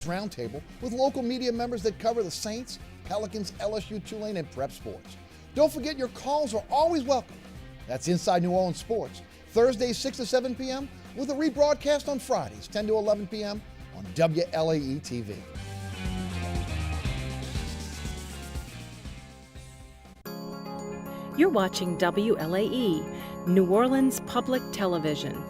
Roundtable with local media members that cover the Saints, Pelicans, LSU, Tulane, and prep sports. Don't forget your calls are always welcome. That's Inside New Orleans Sports, Thursdays 6 to 7 p.m. with a rebroadcast on Fridays 10 to 11 p.m. on WLAE-TV. You're watching WLAE, New Orleans Public Television.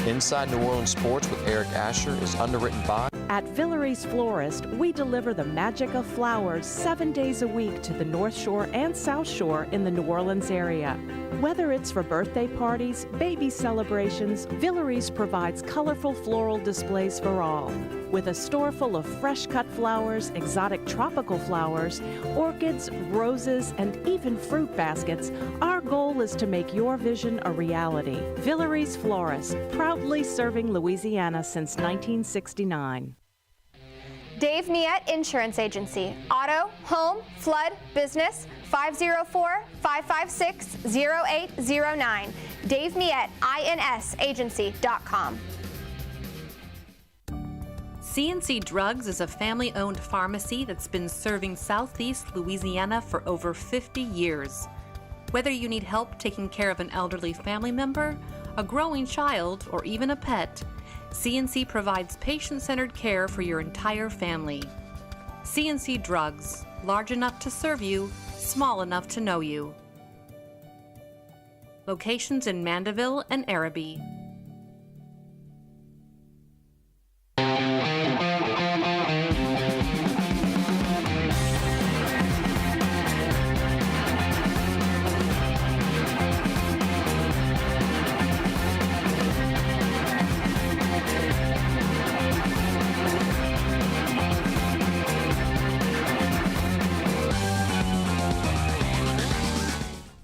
Inside New Orleans Sports with Eric Asher is underwritten by... At Villery's Florist, we deliver the magic of flowers 7 days a week to the North Shore and South Shore in the New Orleans area. Whether it's for birthday parties, baby celebrations, Villery's provides colorful floral displays for all. With a store full of fresh-cut flowers, exotic tropical flowers, orchids, roses, and even fruit baskets, our goal is to make your vision a reality. Villery's Florist, proudly serving Louisiana since 1969. Dave Miette Insurance Agency. Auto, home, flood, business, 504-556-0809. Dave Miette, INSagency.com. C&C Drugs is a family-owned pharmacy that's been serving Southeast Louisiana for over 50 years. Whether you need help taking care of an elderly family member, a growing child, or even a pet, C&C provides patient-centered care for your entire family. C&C Drugs, large enough to serve you, small enough to know you. Locations in Mandeville and Araby.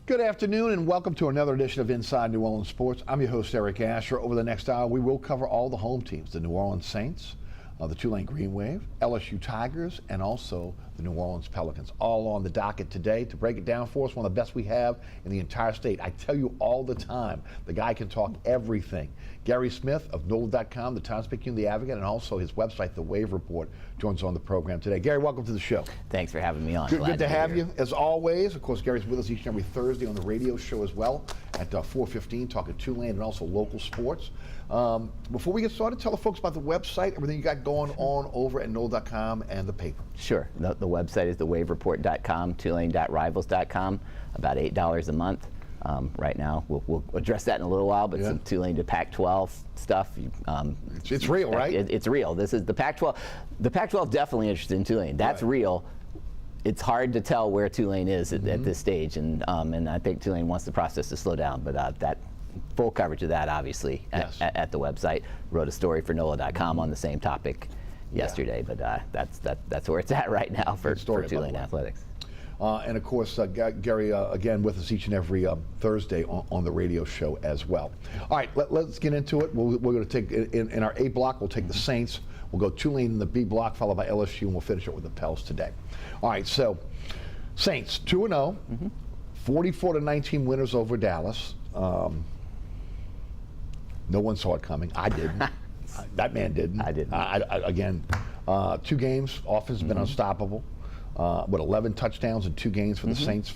Good afternoon and welcome to another edition of Inside New Orleans Sports. I'm your host, Eric Asher. Over the next hour, we will cover all the home teams, the New Orleans Saints, the Tulane Green Wave, LSU Tigers, and also the New Orleans Pelicans, all on the docket today. To break it down for us, one of the best we have in the entire state. I tell you all the time, the guy can talk everything. Guerry Smith of NOLA.com, the Times-Picayune, the Advocate, and also his website, The Wave Report, joins on the program today. Guerry, welcome to the show. Thanks for having me on. Good to have you, as always. Of course, Gary's with us each and every Thursday on the radio show as well at 4:15, talking Tulane and also local sports. Before we get started, tell the folks about the website, everything you got going on over at NOLA.com and the paper. Sure. The website is thewavereport.com, tulane.rivals.com, about $8 a month. Right now, we'll address that in a little while, but some Tulane to Pac-12 stuff. It's real, right? It's real. This is the Pac-12. The Pac-12 definitely interested in Tulane. That's real. It's hard to tell where Tulane is at this stage, and I think Tulane wants the process to slow down, but that full coverage of that, obviously, at the website. Wrote a story for NOLA.com on the same topic yesterday, but that's where it's at right now for Tulane athletics. And of course, Guerry, again, with us each and every Thursday on the radio show as well. All right, let's get into it. We're going to take, in our A block, we'll take the Saints. We'll go Tulane in the B block, followed by LSU, and we'll finish it with the Pels today. All right, so Saints, 2-0, 44-19 winners over Dallas. No one saw it coming. I didn't. That man didn't. I didn't. Again, 2 games, offense has been unstoppable. With 11 touchdowns in 2 games for the Saints,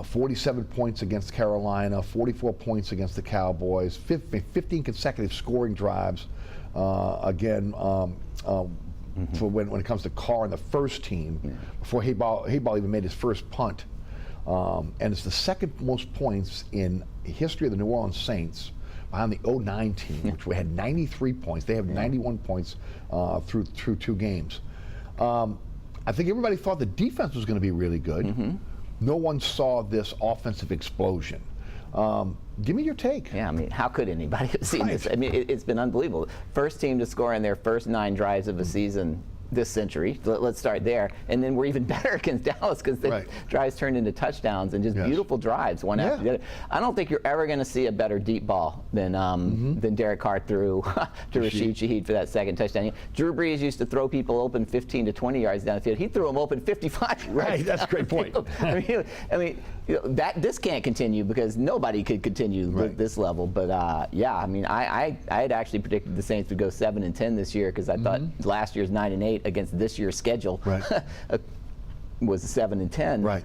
47 points against Carolina, 44 points against the Cowboys, 15 consecutive scoring drives. Again, for when it comes to Carr and the first team, before Hayball even made his first punt. And it's the second most points in history of the New Orleans Saints, behind the 2009 team, which had 93 points. They have 91 points through 2 games. I think everybody thought the defense was going to be really good. No one saw this offensive explosion. Give me your take. Yeah, I mean, how could anybody have seen this? I mean, it's been unbelievable. First team to score in their first 9 drives of the season this century. Let's start there. And then we're even better against Dallas because the drives turned into touchdowns and just beautiful drives one after the other. I don't think you're ever going to see a better deep ball than Derek Carr threw to Rashid Shaheed for that second touchdown. Drew Brees used to throw people open 15 to 20 yards down the field. He threw them open 55 yards. Right, that's a great point. I mean, this can't continue because nobody could continue this level. But yeah, I mean, I had actually predicted the Saints would go 7-10 this year because I thought last year's 9-8 against this year's schedule was 7-10. Right.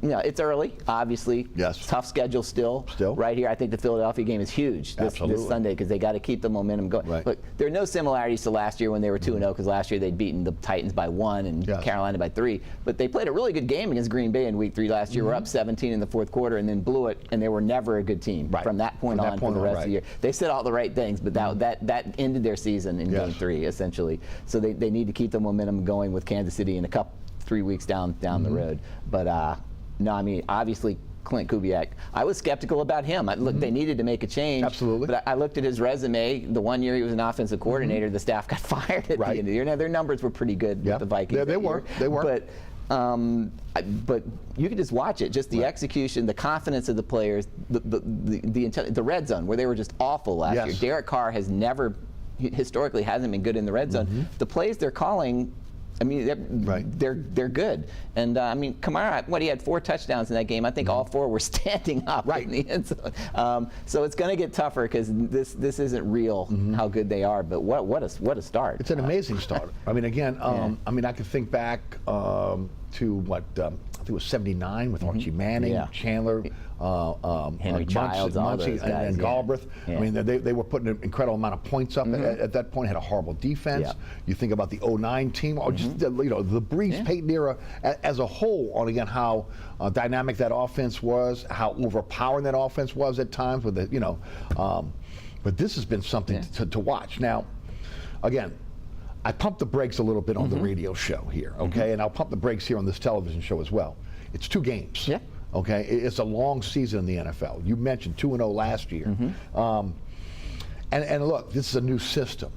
You know, it's early, obviously. Yes. Tough schedule still. Right here, I think the Philadelphia game is huge this Sunday because they got to keep the momentum going. Right. Look, there are no similarities to last year when they were 2-0 because last year they'd beaten the Titans by 1 and Carolina by 3. But they played a really good game against Green Bay in Week 3 last year. Were up 17 in the fourth quarter and then blew it, and they were never a good team from that point on for the rest of the year. They said all the right things, but that ended their season in Game 3 essentially. So they need to keep the momentum going with Kansas City in a couple. 3 weeks down the road. But no, I mean, obviously Clint Kubiak, I was skeptical about him. Look, they needed to make a change. Absolutely. But I looked at his resume. The 1 year he was an offensive coordinator, the staff got fired at the end of the year. Now, their numbers were pretty good with the Vikings. They were. But you could just watch it, just the execution, the confidence of the players, the red zone, where they were just awful last year. Derek Carr has never, historically, hasn't been good in the red zone. The plays they're calling, I mean, they're good. And I mean, Kamara, he had 4 touchdowns in that game. I think all 4 were standing up in the end zone. So it's going to get tougher because this isn't real how good they are. But what a start! It's an amazing start. I mean, again, I mean, I can think back to what I think it was '79 with Archie Manning, Chandler, Henry Childs, all those guys, and Galbraith. I mean, they were putting an incredible amount of points up at that point. Had a horrible defense. You think about the '09 team, or just the Brees Payton era as a whole. On again how dynamic that offense was, how overpowering that offense was at times. With the but this has been something to watch. Now, again, I pumped the brakes a little bit on the radio show here, okay, and I'll pump the brakes here on this television show as well. It's 2 games. Okay, it's a long season in the NFL. You mentioned 2-0 last year. And look, this is a new system.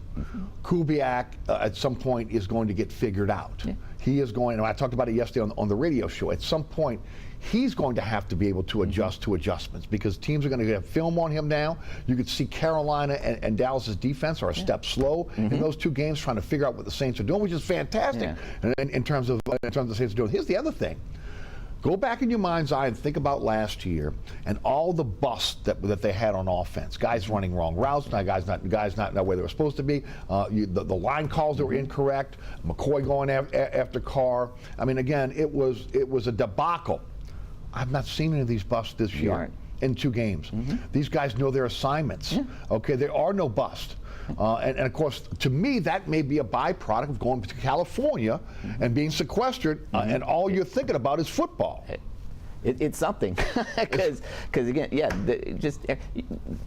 Kubiak at some point is going to get figured out. He is going, and I talked about it yesterday on the radio show, at some point he's going to have to be able to adjust to adjustments because teams are going to have film on him now. You could see Carolina and Dallas's defense are a step slow in those 2 games trying to figure out what the Saints are doing, which is fantastic in terms of the Saints are doing. Here's the other thing. Go back in your mind's eye and think about last year and all the busts that they had on offense. Guys running wrong routes, guys not where they were supposed to be. The line calls that were incorrect. McCoy going after Carr. I mean, again, it was a debacle. I've not seen any of these busts this year in 2 games. These guys know their assignments. Okay, there are no busts. And of course, to me, that may be a byproduct of going to California and being sequestered, and all you're thinking about is football. It's something, because again,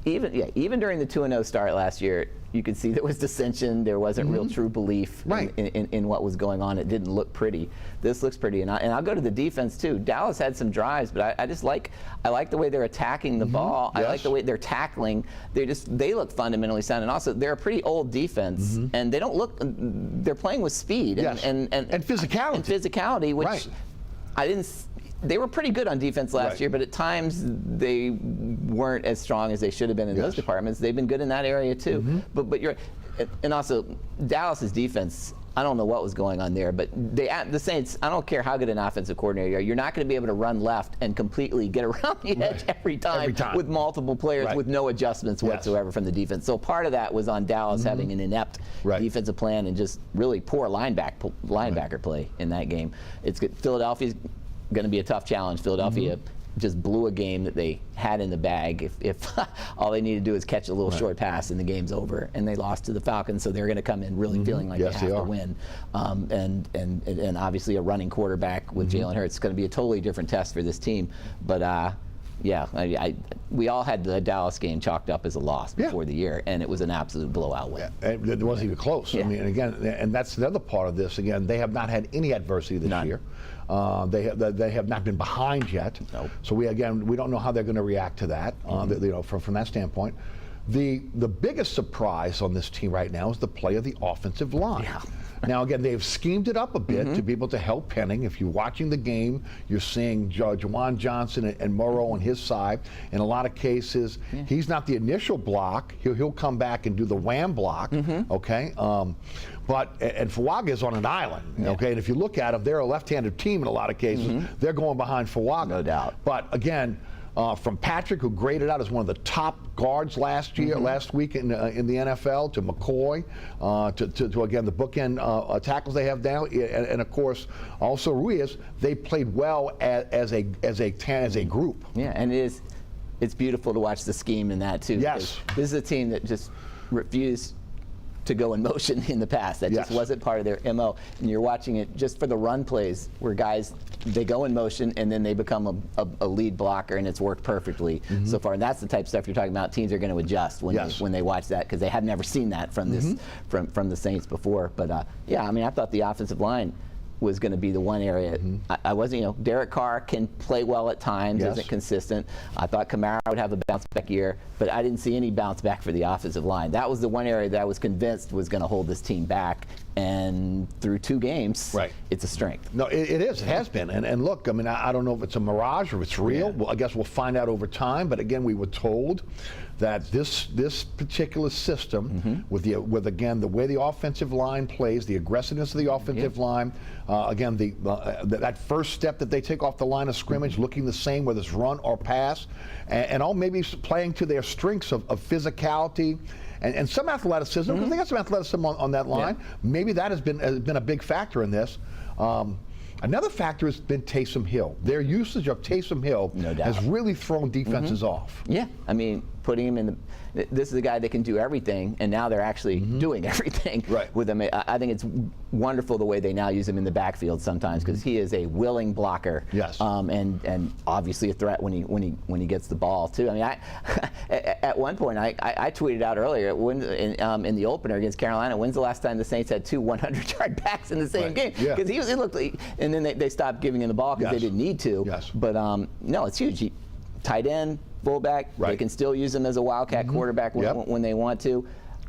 even during the 2-0 start last year, you could see there was dissension. There wasn't real true belief in what was going on. It didn't look pretty. This looks pretty, and I'll go to the defense too. Dallas had some drives, but I like the way they're attacking the ball. I like the way they're tackling. They look fundamentally sound, and also they're a pretty old defense, and they don't look. They're playing with speed and physicality. And physicality, which I didn't. They were pretty good on defense last year, but at times they weren't as strong as they should have been in those departments. They've been good in that area too. But you're, and also Dallas's defense. I don't know what was going on there, but the Saints. I don't care how good an offensive coordinator you are. You're not going to be able to run left and completely get around the edge every time with multiple players with no adjustments whatsoever from the defense. So part of that was on Dallas having an inept defensive plan and just really poor linebacker play in that game. It's good. Philadelphia's going to be a tough challenge. Philadelphia just blew a game that they had in the bag. If all they need to do is catch a little short pass and the game's over, and they lost to the Falcons, so they're going to come in really feeling like they have to win. And obviously a running quarterback with Jalen Hurts is going to be a totally different test for this team. But we all had the Dallas game chalked up as a loss before the year, and it was an absolute blowout win. And it wasn't even close. I mean, again, and that's the other part of this. Again, they have not had any adversity this year. They have not been behind yet. So we don't know how they're going to react to that. From that standpoint, the biggest surprise on this team right now is the play of the offensive line. Now, again, they've schemed it up a bit to be able to help Penning. If you're watching the game, you're seeing Juwan Johnson and Morrow on his side. In a lot of cases, he's not the initial block. He'll come back and do the wham block, okay? And Fuaga is on an island, okay? And if you look at them, they're a left-handed team in a lot of cases. They're going behind Fuaga. No doubt. But again, from Patrick, who graded out as one of the top guards last week in the NFL, to McCoy, to again the bookend tackles they have down, and of course also Ruiz. They played well as a group. Yeah, and it's beautiful to watch the scheme in that too. Yes, this is a team that just refused to go in motion in the past. That just wasn't part of their MO. And you're watching it just for the run plays where guys, they go in motion and then they become a lead blocker, and it's worked perfectly so far. And that's the type of stuff you're talking about. Teams are going to adjust when they watch that, because they have never seen that from this from the Saints before. But yeah, I mean, I thought the offensive line was going to be the one area. I wasn't, Derek Carr can play well at times, isn't consistent. I thought Kamara would have a bounce back year, but I didn't see any bounce back for the offensive line. That was the one area that I was convinced was going to hold this team back, and through 2 games, it's a strength. No, it is. It has been. And look, I mean, I don't know if it's a mirage or if it's real. Well, I guess we'll find out over time. But again, we were told that this particular system, with again the way the offensive line plays, the aggressiveness of the offensive line, again that first step that they take off the line of scrimmage, looking the same whether it's run or pass, and all maybe playing to their strengths of physicality. And some athleticism, because they got some athleticism on that line. Maybe that has been a big factor in this. Another factor has been Taysom Hill. Their usage of Taysom Hill has really thrown defenses off. Yeah, I mean, putting him in the. This is a guy that can do everything, and now they're actually doing everything with him. I think it's wonderful the way they now use him in the backfield sometimes, because he is a willing blocker. Yes. And obviously a threat when he gets the ball too. I mean, at one point I tweeted out earlier in the opener against Carolina, when's the last time the Saints had 2 100-yard backs in the same game? Because it looked like, and then they stopped giving him the ball because they didn't need to. Yes. But no, it's huge. Tight end, fullback, they can still use him as a wildcat quarterback when they want to.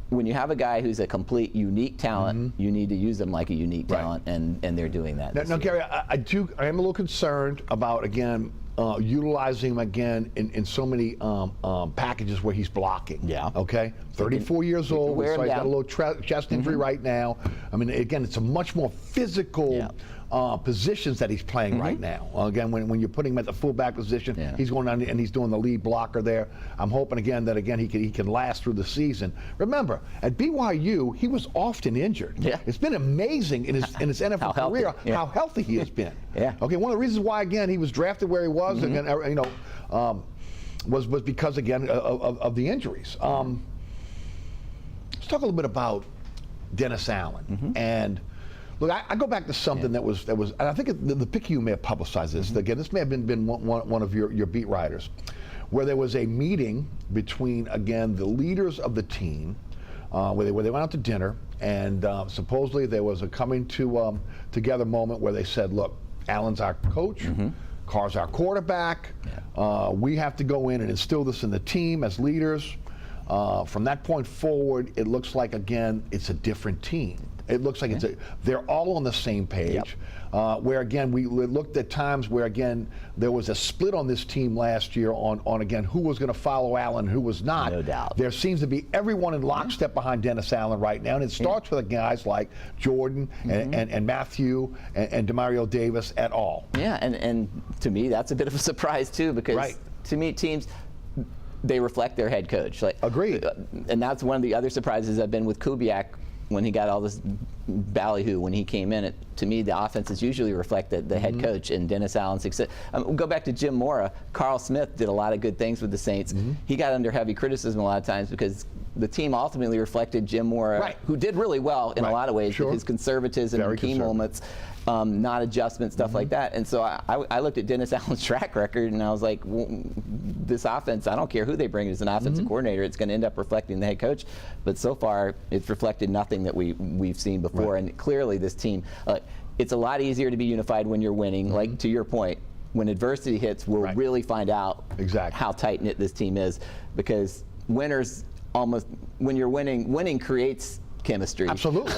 When you have a guy who's a complete unique talent, you need to use them like a unique talent, and they're doing that. Now, Gary, I am a little concerned about, again, utilizing him again in so many packages where he's blocking. Yeah. Okay. 34 years old, so he's got a little chest injury right now. I mean, again, it's a much more physical positions that he's playing right now. Again, when you're putting him at the fullback position, he's going on and he's doing the lead blocker there. I'm hoping again that he can last through the season. Remember, at BYU, he was often injured. Yeah. It's been amazing in his NFL career how healthy he has been. Okay, one of the reasons why again he was drafted where he was again, was because again of the injuries. Let's talk a little bit about Dennis Allen and. Look, I go back to something that was, and I think the Picayune may have publicized this. Again, this may have been one of your beat writers, where there was a meeting between, again, the leaders of the team, where they went out to dinner, and supposedly there was a coming together moment where they said, look, Allen's our coach, Carr's our quarterback, we have to go in and instill this in the team as leaders. From that point forward, it looks like, again, it's a different team. It looks like they're all on the same page. Where again, we looked at times where again there was a split on this team last year on again who was going to follow Allen, who was not. No doubt. There seems to be everyone in lockstep behind Dennis Allen right now, and it starts with guys like Jordan and Matthew and Demario Davis et al. Yeah, and to me that's a bit of a surprise too, because to me teams, they reflect their head coach. Agreed. And that's one of the other surprises I've been with Kubiak. When he got all this ballyhoo when he came in, to me the offenses usually reflect the head coach and Dennis Allen's success. We'll go back to Jim Mora. Carl Smith did a lot of good things with the Saints. He got under heavy criticism a lot of times because the team ultimately reflected Jim Mora, who did really well in a lot of ways with his conservatism and key moments. Not adjustment, stuff like that. And so I looked at Dennis Allen's track record and I was like, this offense, I don't care who they bring as an offensive coordinator, it's going to end up reflecting the head coach. But so far, it's reflected nothing that we've seen before. And clearly this team, it's a lot easier to be unified when you're winning. Like to your point, when adversity hits, we'll really find out how tight-knit this team is, because winners almost, when you're winning creates chemistry. Absolutely.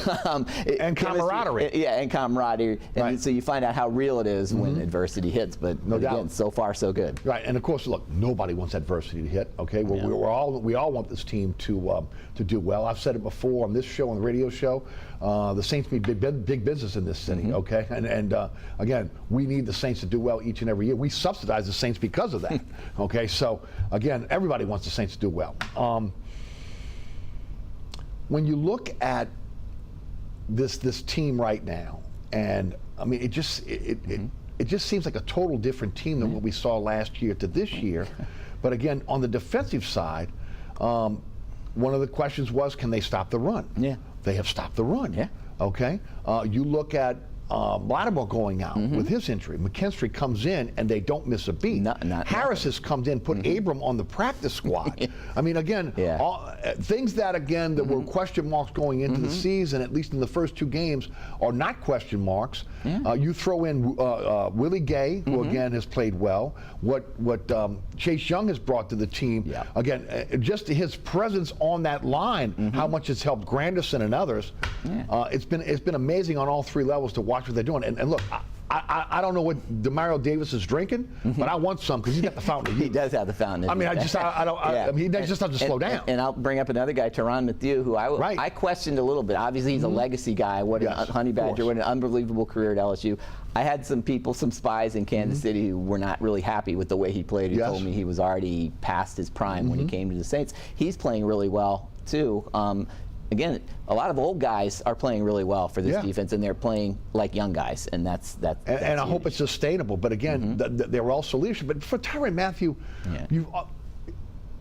And camaraderie. Yeah, and camaraderie. And Right. so you find out how real it is when adversity hits. But No again, doubt. so far so good. Right, and of course, look, nobody wants adversity to hit. Okay, well, Yeah. we all want this team to do well. I've said it before on this show, on the radio show. The Saints mean big business in this city. Okay, and again, we need the Saints to do well each and every year. We subsidize the Saints because of that. Okay, so again, everybody wants the Saints to do well. When you look at this team right now, and I mean, it just seems like a total different team than what we saw last year to this year. But again, on the defensive side, one of the questions was, can they stop the run? Yeah. They have stopped the run. Yeah. Okay. You look at Lattimore going out with his injury. McKinstry comes in and they don't miss a beat. Harris has come in, put Abram on the practice squad. I mean, again, things that that were question marks going into the season, at least in the first 2 games, are not question marks. You throw in Willie Gay, who again has played well. What Chase Young has brought to the team, again, just his presence on that line, how much it's helped Granderson and others. It's been amazing on all 3 levels to watch what they're doing. And look, I don't know what Demario Davis is drinking, but I want some because he's got the fountain of youth. He does have the fountain. I mean, I mean, he just has to slow down. And I'll bring up another guy, Tyrann Mathieu, who I questioned a little bit. Obviously, he's a legacy guy. What a honey badger! What an unbelievable career at LSU. I had some spies in Kansas City who were not really happy with the way he played. Who told me he was already past his prime when he came to the Saints. He's playing really well too. Again, a lot of old guys are playing really well for this defense, and they're playing like young guys, and that's and I hope it's sustainable. But again, they're also leadership. But for Tyrann Mathieu,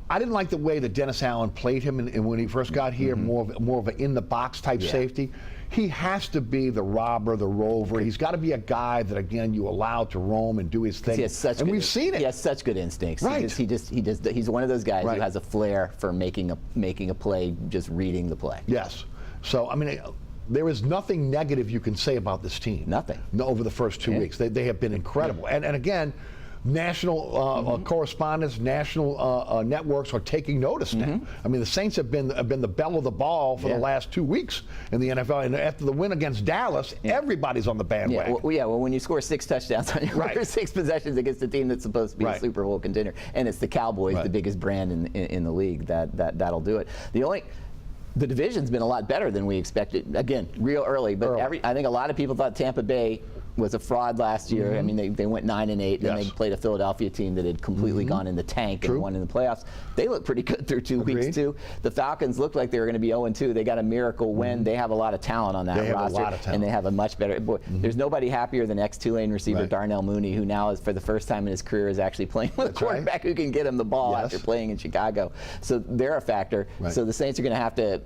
I didn't like the way that Dennis Allen played him, and when he first got here, more of an in the box type safety. He has to be the robber, the rover. He's got to be a guy that, again, you allow to roam and do his thing. And we've seen it. He has such good instincts. Right. He's one of those guys who has a flair for making a play, just reading the play. Yes. So, I mean, there is nothing negative you can say about this team. Nothing. Over the first 2 weeks. They have been incredible. And again, national correspondents, national networks are taking notice now. I mean, the Saints have been the belle of the ball for the last 2 weeks in the NFL. And after the win against Dallas, everybody's on the bandwagon. Well, when you score 6 touchdowns on your first 6 possessions against a team that's supposed to be a Super Bowl contender, and it's the Cowboys, the biggest brand in the league, that'll do it. The division's been a lot better than we expected. Again, real early, but I think a lot of people thought Tampa Bay was a fraud last year. I mean, they went 9-8, and they played a Philadelphia team that had completely gone in the tank and won in the playoffs. They look pretty good through 2 weeks too. The Falcons looked like they were going to be 0-2. They got a miracle win. They have a lot of talent on that roster, have a lot of talent. and they have a much better. There's nobody happier than ex-Tulane receiver Darnell Mooney, who now is, for the first time in his career, is actually playing with a quarterback who can get him the ball after playing in Chicago. So they're a factor. So the Saints are going to have to.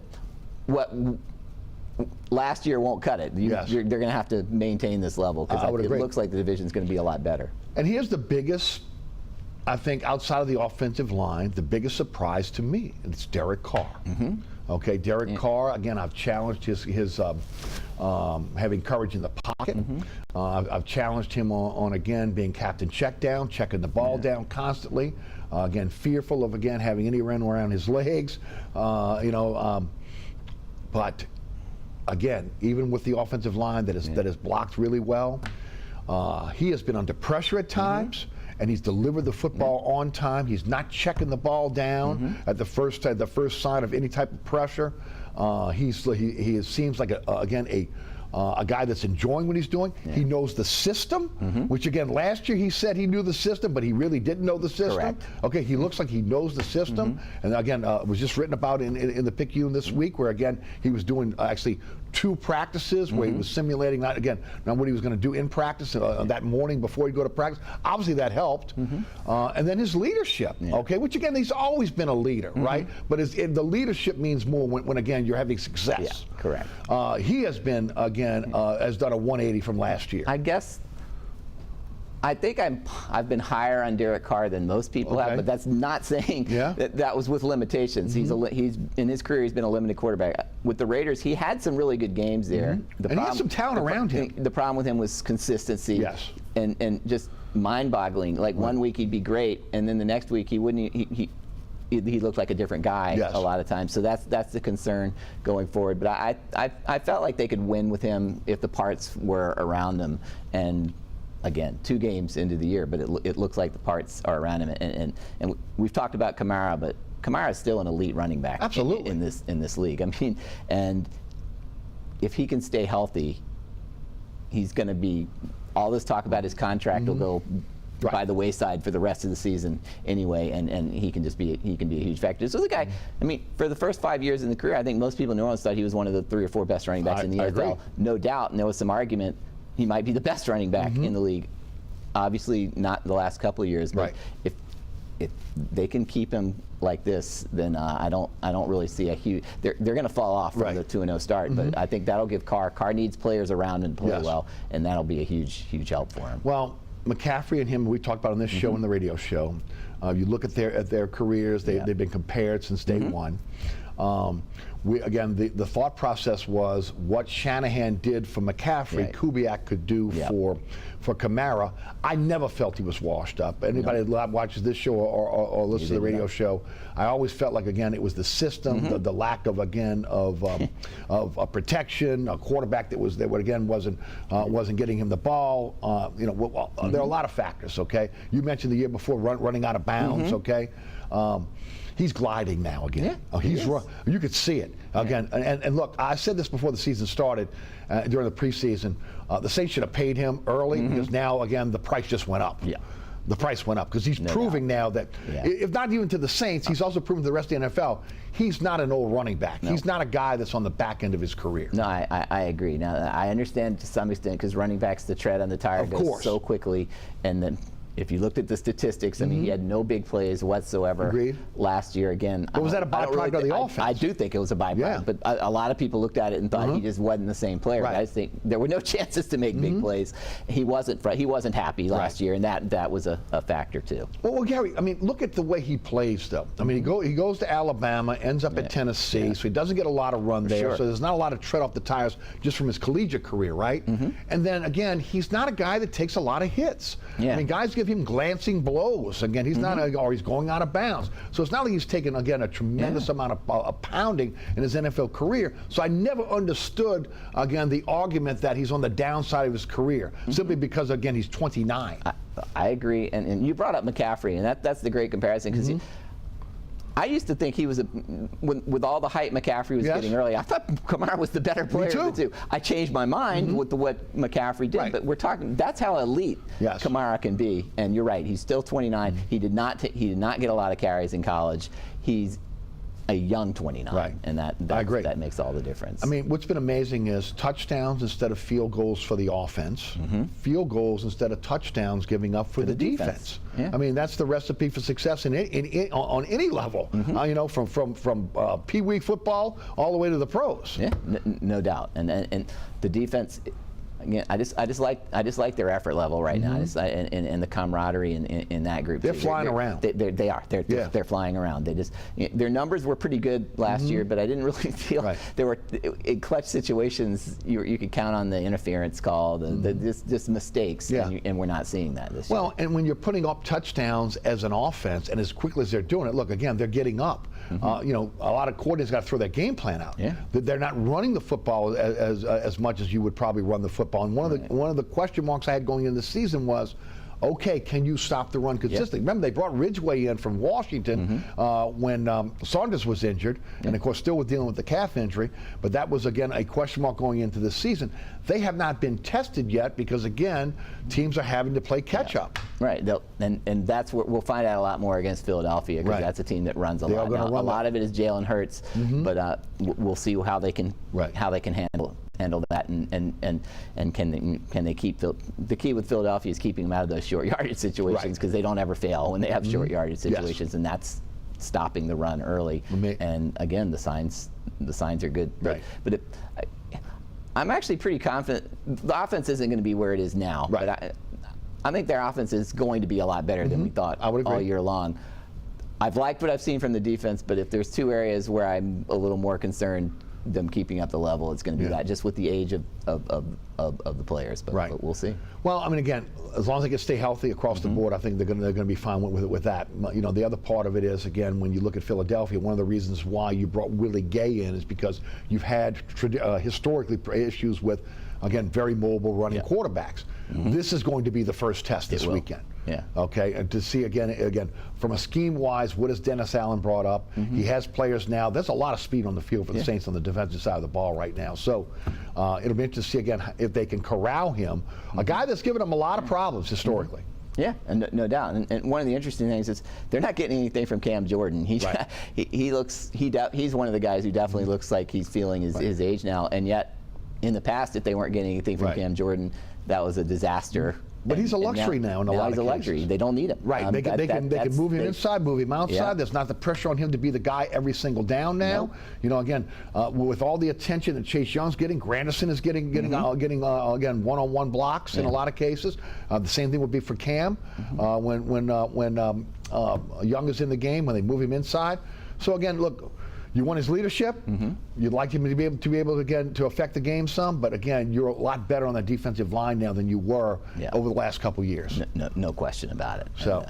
Last year won't cut it. They're going to have to maintain this level because it looks like the division's going to be a lot better. And here's the biggest, I think, outside of the offensive line, the biggest surprise to me, and it's Derek Carr. Okay, Derek Carr, again, I've challenged his having courage in the pocket. I've challenged him on again, being captain check down, checking the ball down constantly. Again, fearful of, again, having any run around his legs. But again, even with the offensive line that is blocked really well, he has been under pressure at times, and he's delivered the football on time. He's not checking the ball down at the first sign of any type of pressure. He seems like a guy that's enjoying what he's doing. He knows the system, which again, last year he said he knew the system, but he really didn't know the system. Correct. Okay, he looks like he knows the system. And again, it was just written about in the Picayune this week, where again, he was doing actually 2 practices where he was simulating not what he was going to do in practice that morning before he'd go to practice. Obviously that helped. And then his leadership, okay, which again, he's always been a leader, right? But the leadership means more when again, you're having success. Yeah, correct. He has been, again, has done a 180 from last year. I think I've been higher on Derek Carr than most people have, but that's not saying that was with limitations. He's in his career, he's been a limited quarterback. With the Raiders, he had some really good games there. And he had some talent around him. The problem with him was consistency and just mind-boggling. Like 1 week he'd be great, and then the next week he wouldn't. he looked like a different guy Yes. a lot of times. So that's the concern going forward. But I felt like they could win with him if the parts were around him. And again, 2 games into the year, but it looks like the parts are around him. And we've talked about Kamara, but Kamara is still an elite running back. Absolutely. in this league. I mean, and if he can stay healthy, he's going to be, all this talk about his contract will go by the wayside for the rest of the season anyway, and he can be a huge factor. So the guy, I mean, for the first 5 years in the career, I think most people in New Orleans thought he was one of the 3 or 4 best running backs in the NFL. Agree. No doubt, and there was some argument he might be the best running back in the league. Obviously not the last couple of years, but if they can keep him like this, then I don't really see a huge. They're going to fall off from the 2-0 start, but I think that'll give Carr needs players around him to play well, and that'll be a huge help for him. Well, McCaffrey and him, we talked about on this show and the radio show. You look at their careers; they've been compared since day one. Again, the thought process was what Shanahan did for McCaffrey, Kubiak could do for Kamara. I never felt he was washed up. Anybody that watches this show or listens to the radio show, I always felt like, again, it was the system, the lack of protection, a quarterback that wasn't getting him the ball. There are a lot of factors. Okay, you mentioned the year before running out of bounds. Okay. He's gliding now again. You could see it again. And look, I said this before the season started, during the preseason. The Saints should have paid him early because now, again, the price just went up. The price went up because he's proving now that, if not even to the Saints, he's also proven to the rest of the NFL, he's not an old running back. He's not a guy that's on the back end of his career. No, I agree. Now, I understand to some extent because running backs, the tread on the tire goes so quickly, and then if you looked at the statistics, I mean, he had no big plays whatsoever last year. Again, but was that a byproduct of the offense? I do think it was a byproduct, but a lot of people looked at it and thought he just wasn't the same player. I just think there were no chances to make big plays. He wasn't happy last year, and that was a factor too. Well, Gary, I mean, look at the way he plays, though. I mean, he goes to Alabama, ends up at Tennessee, so he doesn't get a lot of run there. So there's not a lot of tread off the tires just from his collegiate career, right? And then again, he's not a guy that takes a lot of hits. I mean, guys give him glancing blows. Again, he's not, or he's going out of bounds. So it's not like he's taken, again, a tremendous amount of pounding in his NFL career. So I never understood, again, the argument that he's on the downside of his career, simply because, again, he's 29. I agree. And you brought up McCaffrey, and that's the great comparison, because I used to think he was, with all the hype McCaffrey was getting early, I thought Kamara was the better player of the two. I changed my mind with what McCaffrey did, but we're talking, that's how elite Kamara can be. And you're right, he's still 29. He did not get a lot of carries in college. He's a young 29, and that makes all the difference. I mean, what's been amazing is touchdowns instead of field goals for the offense, field goals instead of touchdowns giving up for the defense. I mean, that's the recipe for success on any level. From Pee Wee football all the way to the pros. Yeah, no doubt. And the defense. Again, I just like their effort level right now, and the camaraderie in that group. They're flying around. They are. They're flying around. Their numbers were pretty good last year, but I didn't really feel there were in clutch situations. You could count on the interference call, just mistakes, and we're not seeing that this year. Well, and when you're putting up touchdowns as an offense, and as quickly as they're doing it, look, again, they're getting up. A lot of coordinators got to throw their game plan out. They're not running the football as much as you would probably run the football. And one of the question marks I had going into the season was, okay, can you stop the run consistently? Remember, they brought Ridgeway in from Washington when Saunders was injured, and of course still was dealing with the calf injury, but that was, again, a question mark going into the season. They have not been tested yet because, again, teams are having to play catch-up. Right, and that's what we'll find out a lot more against Philadelphia, because that's a team that runs a lot. Now, a lot of it is Jalen Hurts, but we'll see how they can handle that, and can they keep the key with Philadelphia is keeping them out of those short yardage situations, because they don't ever fail when they have short yardage situations, and that's stopping the run early. And again, the signs are good. But I'm actually pretty confident the offense isn't going to be where it is now. But I think their offense is going to be a lot better than we thought all year long. I've liked what I've seen from the defense, but if there's two areas where I'm a little more concerned, them keeping up the level. It's going to be that, just with the age of the players. But we'll see. Well, I mean, again, as long as they can stay healthy across the board, I think they're going to be fine with that. You know, the other part of it is, again, when you look at Philadelphia, one of the reasons why you brought Willie Gay in is because you've had historically issues with, again, very mobile running quarterbacks. This is going to be the first test this weekend. Yeah. Okay, and to see again from a scheme-wise, what has Dennis Allen brought up? He has players now. There's a lot of speed on the field for the Saints on the defensive side of the ball right now. So it'll be interesting to see again if they can corral him, a guy that's given them a lot of problems historically. Yeah, and no doubt. And one of the interesting things is they're not getting anything from Cam Jordan. He's one of the guys who definitely looks like he's feeling his age now. And yet, in the past, if they weren't getting anything from Cam Jordan, that was a disaster. But he's a luxury now in a lot of cases. He's a luxury. They don't need him. Right. They can move him inside, move him outside. There's not the pressure on him to be the guy every single down now. No. You know, again, with all the attention that Chase Young's getting, Granderson is getting again one-on-one blocks in a lot of cases. The same thing would be for Cam when Young is in the game, when they move him inside. So again, look. You want his leadership. You'd like him to be able again to affect the game some, but again, you're a lot better on the defensive line now than you were over the last couple years. No question about it. So,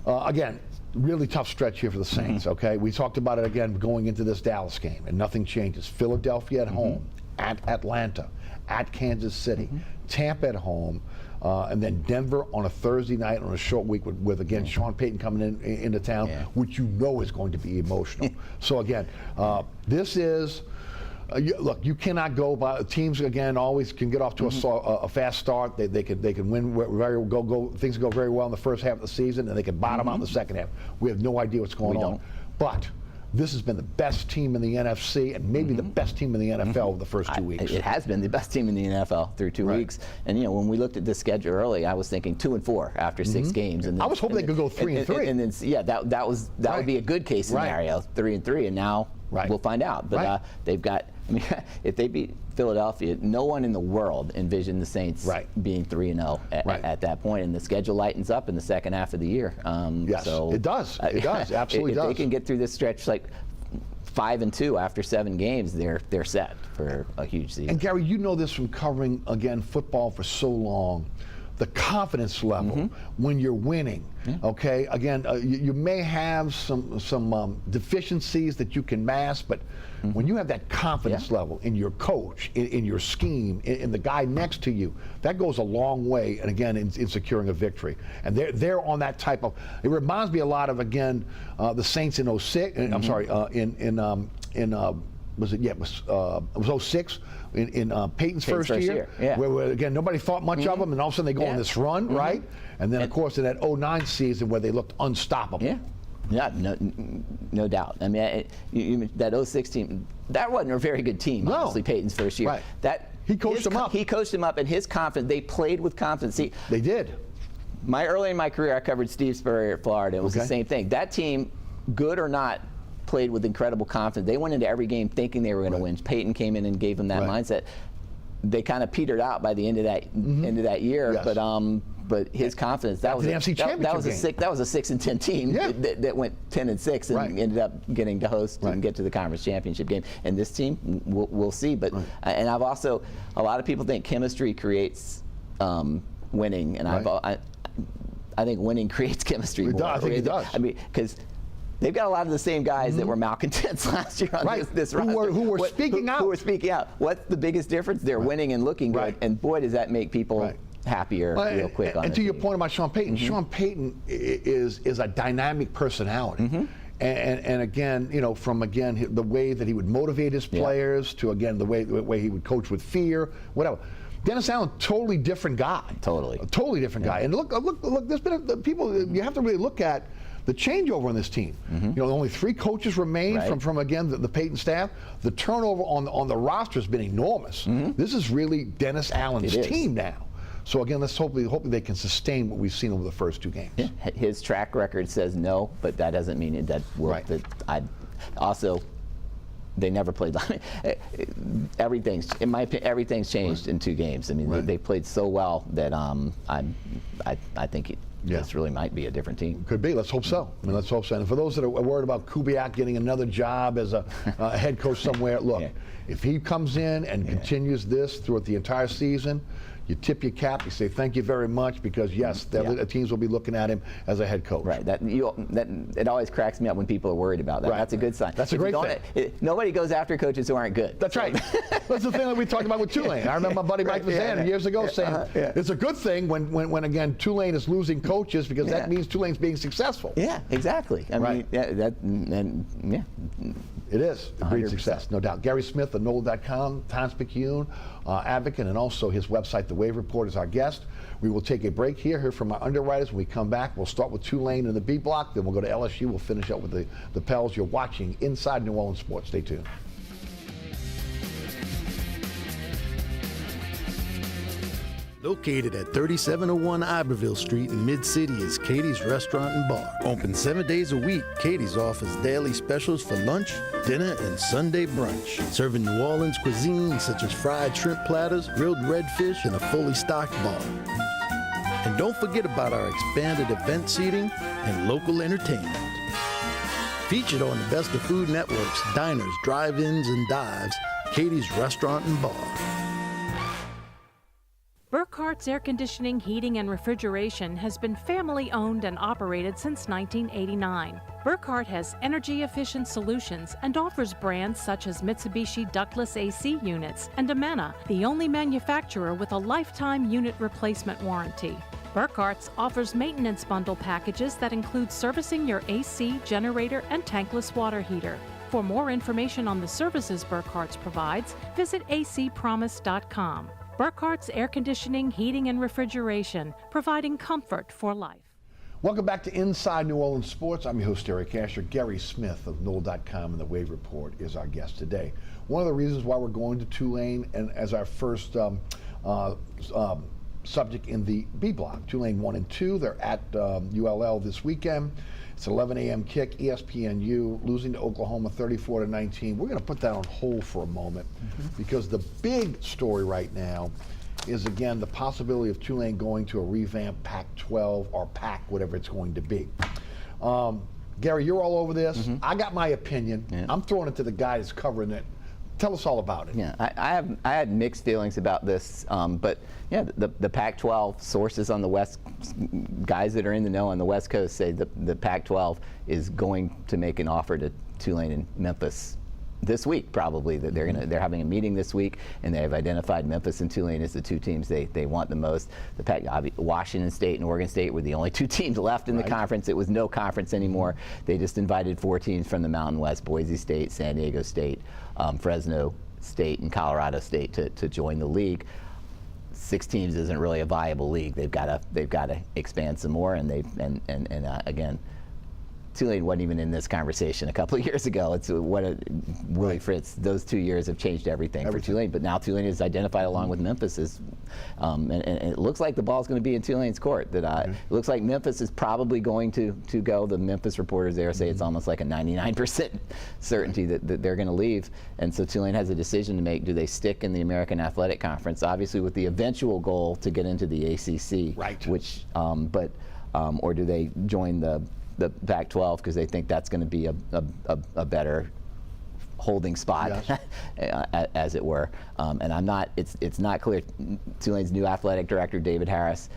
again, really tough stretch here for the Saints. Okay, we talked about it again going into this Dallas game, and nothing changes. Philadelphia at home, at Atlanta, at Kansas City, Tampa at home. And then Denver on a Thursday night on a short week with again, Sean Payton coming into town, which you know is going to be emotional. So again, this is, look, you cannot go by, teams again always can get off to a fast start. They can win, things go very well in the first half of the season, and they can bottom out in the second half. We have no idea what's going on. But this has been the best team in the NFC and maybe the best team in the NFL over the first 2 weeks. It has been the best team in the NFL through 2 weeks. And, you know, when we looked at this schedule early, I was thinking 2-4 after 6 games. And then, I was hoping they could go 3-3. And then, that would be a good case scenario, 3-3. And now we'll find out. But they've got, I mean, if they beat Philadelphia, no one in the world envisioned the Saints being 3-0 at that point, and the schedule lightens up in the second half of the year. Yes, so, it does. It does. Absolutely does. If they can get through this stretch like 5-2 after 7 games, they're set for a huge season. And Gary, you know this from covering again football for so long. The confidence level when you're winning. Okay, again, you may have some deficiencies that you can mask, but when you have that confidence level in your coach, in your scheme, in the guy next to you, that goes a long way. And again, in securing a victory. And they're on that type of. It reminds me a lot of again the Saints in 06. I'm sorry, was it? Yeah, it was 06 in Peyton's first year. Where again nobody thought much of them, and all of a sudden they go on this run, right? And then of course in that 09 season where they looked unstoppable. Yeah, no doubt. I mean, that 06 team, that wasn't a very good team. Honestly, Peyton's first year. He coached them up. He coached them up, and his confidence. They played with confidence. See, they did. Early in my career, I covered Steve Spurrier at Florida. It was the same thing. That team, good or not, played with incredible confidence. They went into every game thinking they were going to win. Peyton came in and gave them that mindset. They kind of petered out by the end of that year, but his confidence, that was a 6-10 team that went 10-6 and ended up getting to host and get to the conference championship game. And this team, we'll see. But and I've also, a lot of people think chemistry creates winning, and I think winning creates chemistry. I think it does. I mean, because they've got a lot of the same guys that were malcontents last year on this roster. Who were speaking out. Who were speaking out. What's the biggest difference? They're winning and looking good. And boy, does that make people happier real quick on And to your point about Sean Payton, Sean Payton is a dynamic personality. And again, you know, from again the way that he would motivate his players to again the way he would coach with fear, whatever. Dennis Allen, totally different guy. Totally. A totally different guy. And look, there's been people you have to really look at the changeover on this team. You know, only 3 coaches remain from again the Payton staff. The turnover on the roster has been enormous. This is really Dennis Allen's team now. So again, let's hopefully they can sustain what we've seen over the first 2 games. His track record says no, but that doesn't mean that will. That I also They never played. Everything's, in my opinion, everything's changed in 2 games. I mean, they played so well that I think this really might be a different team. Could be. Let's hope so. I mean, let's hope so. And for those that are worried about Kubiak getting another job as a head coach somewhere, look, if he comes in and continues this throughout the entire season, you tip your cap, you say thank you very much, because yes, the other teams will be looking at him as a head coach. Right. It always cracks me up when people are worried about that. Right. That's a good sign. That's a great thing. Nobody goes after coaches who aren't good. That's right. That's the thing that we talked about with Tulane. I remember my buddy Mike Vazan years ago saying it's a good thing when again Tulane is losing coaches, because that means Tulane's being successful. Yeah, exactly. I mean, it is a great success, no doubt. Guerry Smith of NOLA.com, Times-Picayune advocate, and also his website, The Wave Report, is our guest. We will take a break here, hear from our underwriters. When we come back, we'll start with Tulane in the B block, then we'll go to LSU. We'll finish up with the Pels. You're watching Inside New Orleans Sports. Stay tuned. Located at 3701 Iberville Street in Mid-City is Katie's Restaurant and Bar. Open 7 days a week, Katie's offers daily specials for lunch, dinner, and Sunday brunch. Serving New Orleans cuisine such as fried shrimp platters, grilled redfish, and a fully stocked bar. And don't forget about our expanded event seating and local entertainment. Featured on the Best of Food Network's diners, drive-ins, and dives, Katie's Restaurant and Bar. Burkhart's Air Conditioning, Heating, and Refrigeration has been family-owned and operated since 1989. Burkhart has energy-efficient solutions and offers brands such as Mitsubishi ductless AC units and Amana, the only manufacturer with a lifetime unit replacement warranty. Burkhart's offers maintenance bundle packages that include servicing your AC, generator, and tankless water heater. For more information on the services Burkhart's provides, visit acpromise.com. Burkhart's Air Conditioning, Heating, and Refrigeration, providing comfort for life. Welcome back to Inside New Orleans Sports. I'm your host, Eric Asher. Guerry Smith of NOLA.com and The Wave Report is our guest today. One of the reasons why we're going to Tulane and as our first subject in the B block, Tulane 1 and 2. They're at ULL this weekend. It's 11 a.m. kick, ESPNU, losing to Oklahoma 34-19. We're going to put that on hold for a moment because the big story right now is, again, the possibility of Tulane going to a revamped Pac-12 or Pac, whatever it's going to be. Guerry, you're all over this. I got my opinion. I'm throwing it to the guy that's covering it. Tell us all about it. Yeah, I had mixed feelings about this, but yeah, the Pac-12 sources on the West, guys that are in the know on the West Coast say the Pac-12 is going to make an offer to Tulane and Memphis this week, probably. That they're having a meeting this week, and they have identified Memphis and Tulane as the 2 teams they want the most. Washington State and Oregon State were the only 2 teams left in the conference. It was no conference anymore. They just invited 4 teams from the Mountain West: Boise State, San Diego State, Fresno State, and Colorado State to join the league. 6 teams isn't really a viable league. They've got to expand some more, and again, Tulane wasn't even in this conversation a couple of years ago. It's Willie Fritz. Those 2 years have changed everything for Tulane. But now Tulane is identified along with Memphis as, and it looks like the ball's going to be in Tulane's court. That it looks like Memphis is probably going to go. The Memphis reporters there say it's almost like a 99% certainty that they're going to leave. And so Tulane has a decision to make. Do they stick in the American Athletic Conference, obviously with the eventual goal to get into the ACC? Right. Which, or do they join the Pac-12 because they think that's going to be a better holding spot, as it were. And it's not clear. Tulane's new athletic director, David Harris,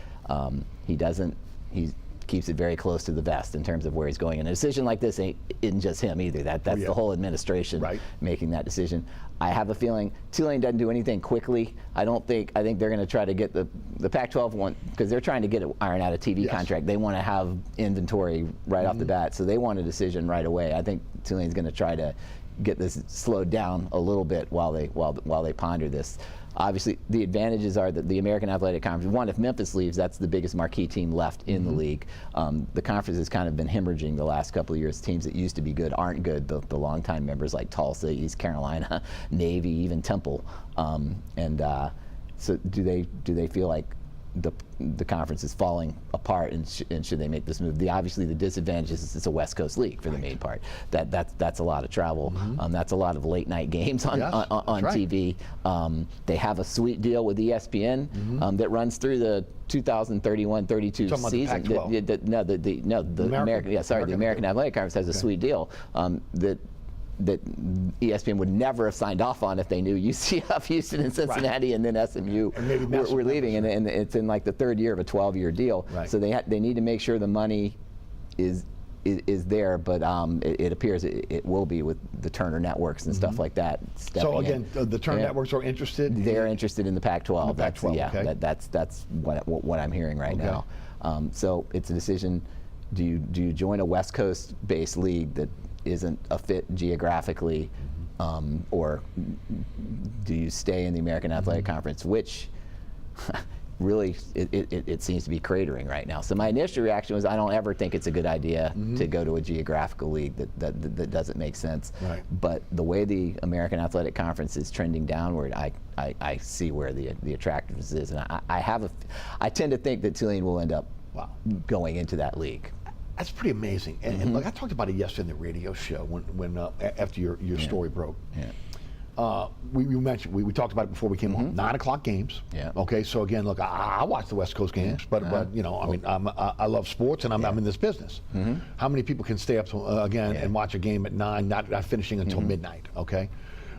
he keeps it very close to the vest in terms of where he's going. And a decision like this isn't just him either. That's the whole administration making that decision. I have a feeling Tulane doesn't do anything quickly. I think they're going to try to get the Pac-12 one, because they're trying to get iron out a TV contract. They want to have inventory right off the bat, so they want a decision right away. I think Tulane's going to try to get this slowed down a little bit while they ponder this. Obviously, the advantages are that the American Athletic Conference, one, if Memphis leaves, that's the biggest marquee team left in the league. The conference has kind of been hemorrhaging the last couple of years. Teams that used to be good aren't good. The longtime members like Tulsa, East Carolina, Navy, even Temple. So do they feel like the conference is falling apart, and should they make this move? Obviously the disadvantage is it's a West Coast league for the main part. That's a lot of travel. That's a lot of late night games on TV. They have a sweet deal with ESPN that runs through the 2031-32 season. The American Athletic Conference has a sweet deal that ESPN would never have signed off on if they knew UCF, Houston, and Cincinnati, and then SMU were leaving, and it's in like the third year of a 12-year deal. So they need to make sure the money is there, but it appears it will be with the Turner networks and stuff like that. So again, the Turner networks are interested. They're interested in the Pac-12. That's what I'm hearing right now. So it's a decision. Do you join a West Coast-based league that isn't a fit geographically, or do you stay in the American Athletic Conference, which really it seems to be cratering right now. So my initial reaction was I don't ever think it's a good idea to go to a geographical league that doesn't make sense. But the way the American Athletic Conference is trending downward, I see where the attractiveness is, and I tend to think that Tulane will end up going into that league. That's pretty amazing. And look, I talked about it yesterday in the radio show when after your story broke. We mentioned, we talked about it before we came on. 9 o'clock games. Okay, so again, look, I watch the West Coast games, but you know, I mean, I love sports, and I'm in this business. How many people can stay up to, again and watch a game at 9, not finishing until midnight? Okay,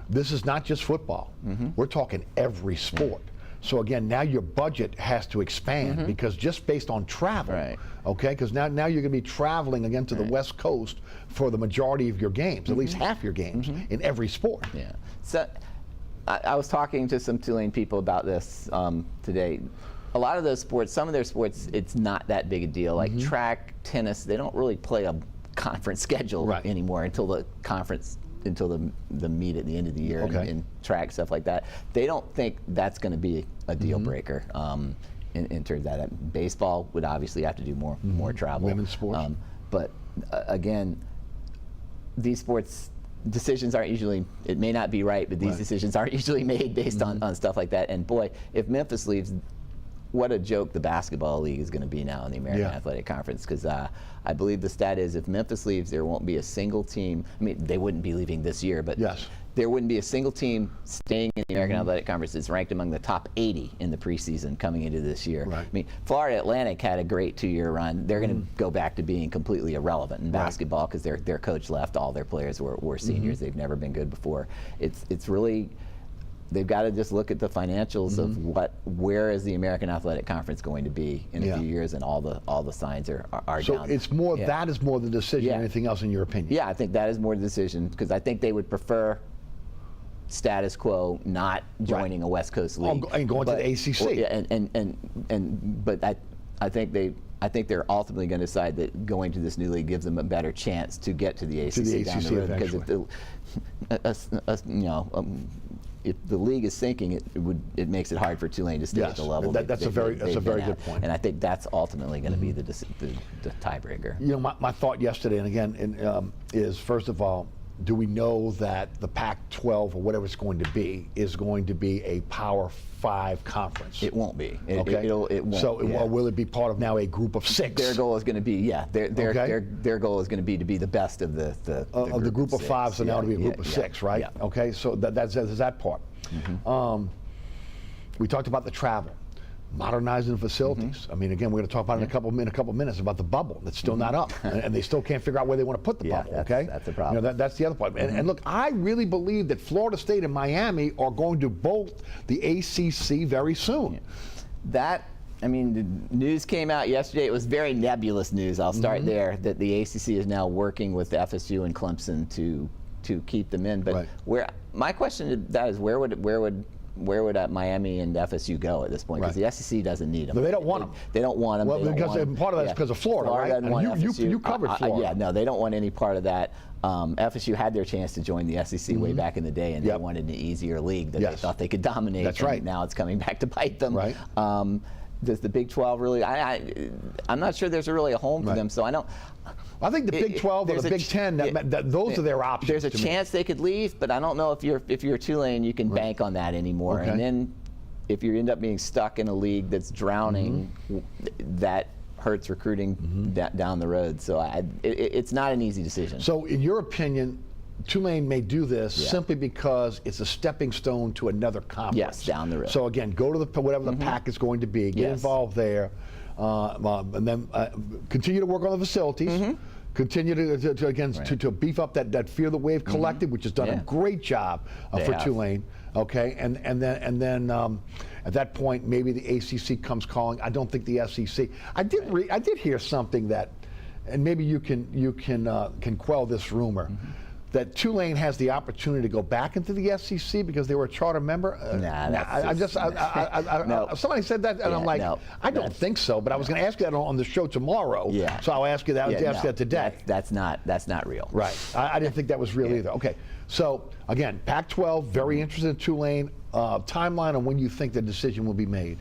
this is not just football. We're talking every sport. So again, now your budget has to expand because just based on travel, okay, because now you're going to be traveling again to the West Coast for the majority of your games, at least half your games in every sport. So I was talking to some Tulane people about this today. A lot of those sports, some of their sports, it's not that big a deal. Like track, tennis, they don't really play a conference schedule anymore until the conference. Until the meet at the end of the year and track, stuff like that. They don't think that's going to be a deal breaker in terms of that. Baseball would obviously have to do more travel. Women's sports. But again, these sports decisions aren't usually, it may not be right, but these decisions aren't usually made based on stuff like that. And boy, if Memphis leaves, what a joke the basketball league is going to be now in the American Athletic Conference, because I believe the stat is if Memphis leaves, there won't be a single team. I mean, they wouldn't be leaving this year, but there wouldn't be a single team staying in the American Athletic Conference that's ranked among the top 80 in the preseason coming into this year. I mean, Florida Atlantic had a great 2-year run. They're going to go back to being completely irrelevant in basketball because their coach left. All their players were seniors. They've never been good before. It's really. They've got to just look at the financials of where is the American Athletic Conference going to be in a few years, and all the signs are so down. So it's more that is more the decision than anything else in your opinion. Yeah, I think that is more the decision because I think they would prefer status quo, not joining a West Coast league and going to the ACC. But I think they're ultimately going to decide that going to this new league gives them a better chance to get to the ACC down the road, because if the league is sinking, it makes it hard for Tulane to stay at the level. That's a very good point. And I think that's ultimately going to be the tiebreaker. You know, my thought yesterday, and again, is first of all, do we know that the Pac-12 or whatever it's going to be is going to be a Power 5 conference? It won't be. It won't. So will it be part of now a group of 6? Their goal is going to be their goal is going to be the best of the group of 5. So now it'll be a group of 6, right? Okay, so that's that part. We talked about the travel. Modernizing the facilities. I mean, again, we're going to talk about in a couple minutes about the bubble that's still not up, and they still can't figure out where they want to put the bubble. That's a problem. You know, that's the other part. And look, I really believe that Florida State and Miami are going to bolt the ACC very soon. I mean, the news came out yesterday. It was very nebulous news. I'll start there. That the ACC is now working with FSU and Clemson to keep them in. But my question to that is where would Miami and FSU go at this point? Because the SEC doesn't need them. No, they don't want them. They don't want them. Well, because part of that's because of Florida, right? You covered Florida. No, they don't want any part of that. FSU had their chance to join the SEC way back in the day, and they wanted an easier league that they thought they could dominate. That's right. Now it's coming back to bite them. Right. Does the Big 12 really? I'm not sure there's really a home for them. So I don't. I think the Big 12 or the Big 10, those are their options. There's a chance they could leave, but I don't know if you're Tulane, you can bank on that anymore. And then if you end up being stuck in a league that's drowning, that hurts recruiting down the road. So it's not an easy decision. So in your opinion, Tulane may do this simply because it's a stepping stone to another conference. Yes, down the road. So again, go to the whatever the pack is going to be, get involved there, and then continue to work on the facilities. Continue to beef up that Fear the Wave collective, which has done a great job for Tulane. Okay, and then at that point maybe the ACC comes calling. I don't think the SEC. I did hear something that, and maybe you can quell this rumor. That Tulane has the opportunity to go back into the SEC because they were a charter member. Somebody said that, and I'm like, I don't think so. But I was going to ask you that on the show tomorrow. So I'll ask you that. Ask that today. That's not real. Right. I didn't think that was real either. Okay. So again, Pac-12 very interested in Tulane. Timeline on when you think the decision will be made.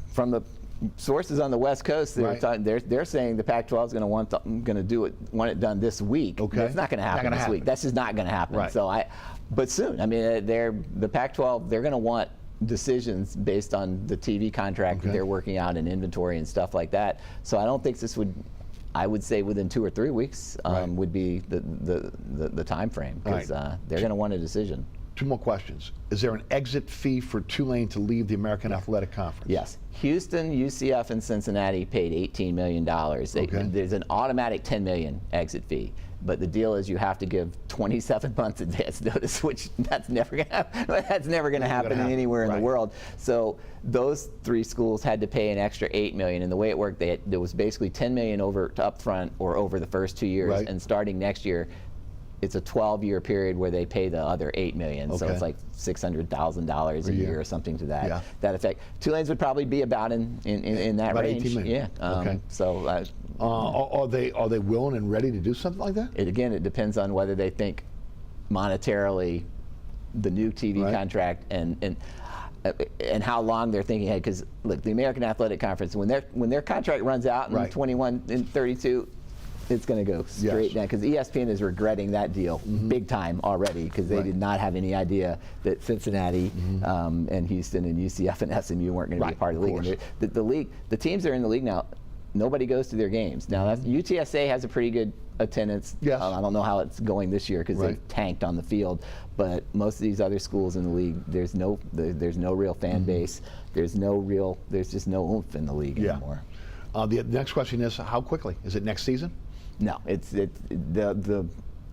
From the sources on the West Coast, they're saying the Pac-12 is going to want it done this week. Okay. It's not going to happen this week. That's just not going to happen. Right. So but soon. I mean, the Pac-12. They're going to want decisions based on the TV contract that they're working out and inventory and stuff like that. So I don't think this would. I would say within 2 or 3 weeks would be the time frame because they're going to want a decision. 2 more questions. Is there an exit fee for Tulane to leave the American Athletic Conference? Yes. Houston, UCF, and Cincinnati paid $18 million. There's an automatic $10 million exit fee. But the deal is you have to give 27 months advance notice, which that's never going to happen. That's never going to happen anywhere in the world. So those 3 schools had to pay an extra $8 million. And the way it worked, there was basically $10 million over to upfront or over the first 2 years. And starting next year, it's a 12-year period where they pay the other $8 million. So it's like $600,000 a year or something to that effect. Tulane's would probably be about in that about range. 18 million. So are they willing and ready to do something like that? Again, it depends on whether they think monetarily the new TV contract and how long they're thinking ahead. Because look, the American Athletic Conference, when their contract runs out in 21 and 32. It's going to go straight down because ESPN is regretting that deal big time already because they did not have any idea that Cincinnati and Houston and UCF and SMU weren't going to be a part of the league. And the league, the teams that are in the league now, nobody goes to their games. Now UTSA has a pretty good attendance. I don't know how it's going this year because they've tanked on the field, but most of these other schools in the league, there's no real fan base. There's just no oomph in the league anymore. The next question is, how quickly? Is it next season? No, it's going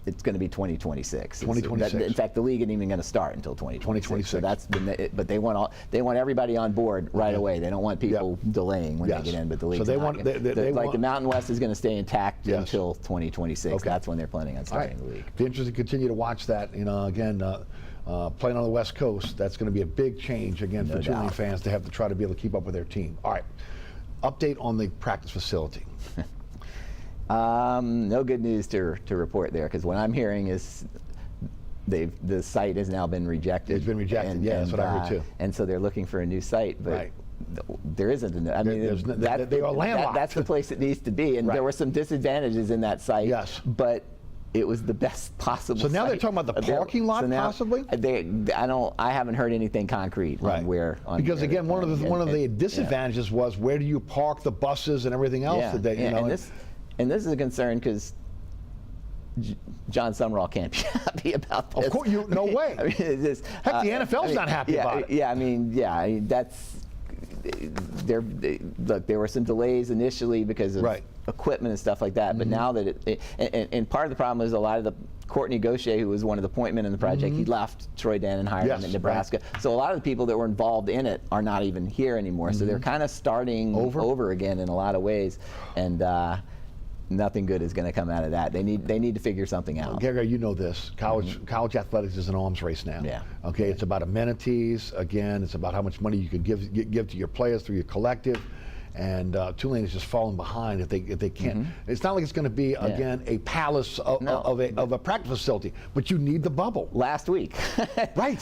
to be 2026. 2026. In fact, the league isn't even going to start until 2026. So that's but they want everybody on board right away. They don't want people delaying when they get in. But the league, so the Mountain West is going to stay intact until 2026. That's when they're planning on starting the league. Be interested to continue to watch that. You know, again. Playing on the West Coast, that's going to be a big change again for Tulane fans to have to try to be able to keep up with their team. All right, update on the practice facility. No good news to report there because what I'm hearing is the site has now been rejected. It's been rejected. That's what I heard too. And so they're looking for a new site, but there isn't. They are landlocked. That's the place it needs to be, and there were some disadvantages in that site. But it was the best possible. So now site. they're talking about the parking lot, possibly. I haven't heard anything concrete on where. Because again, one of the disadvantages was where do you park the buses and everything else that you know. And this is a concern because John Sumrall can't be happy about this. Of course, no way. I mean, heck, the NFL's not happy about it. That's. Look, there were some delays initially because of equipment and stuff like that, but now that and part of the problem is a lot of the Courtney Gaucher, who was one of the point men in the project, he left Troy Dannon, hired him in Nebraska. So a lot of the people that were involved in it are not even here anymore. So they're kind of starting over again in a lot of ways, and nothing good is going to come out of that. They need to figure something out. Guerry, you know this. College athletics is an arms race now. Okay, it's about amenities. Again, it's about how much money you can give to your players through your collective. And Tulane is just falling behind if they can't. It's not like it's going to be again a palace of a practice facility, but you need the bubble. Last week,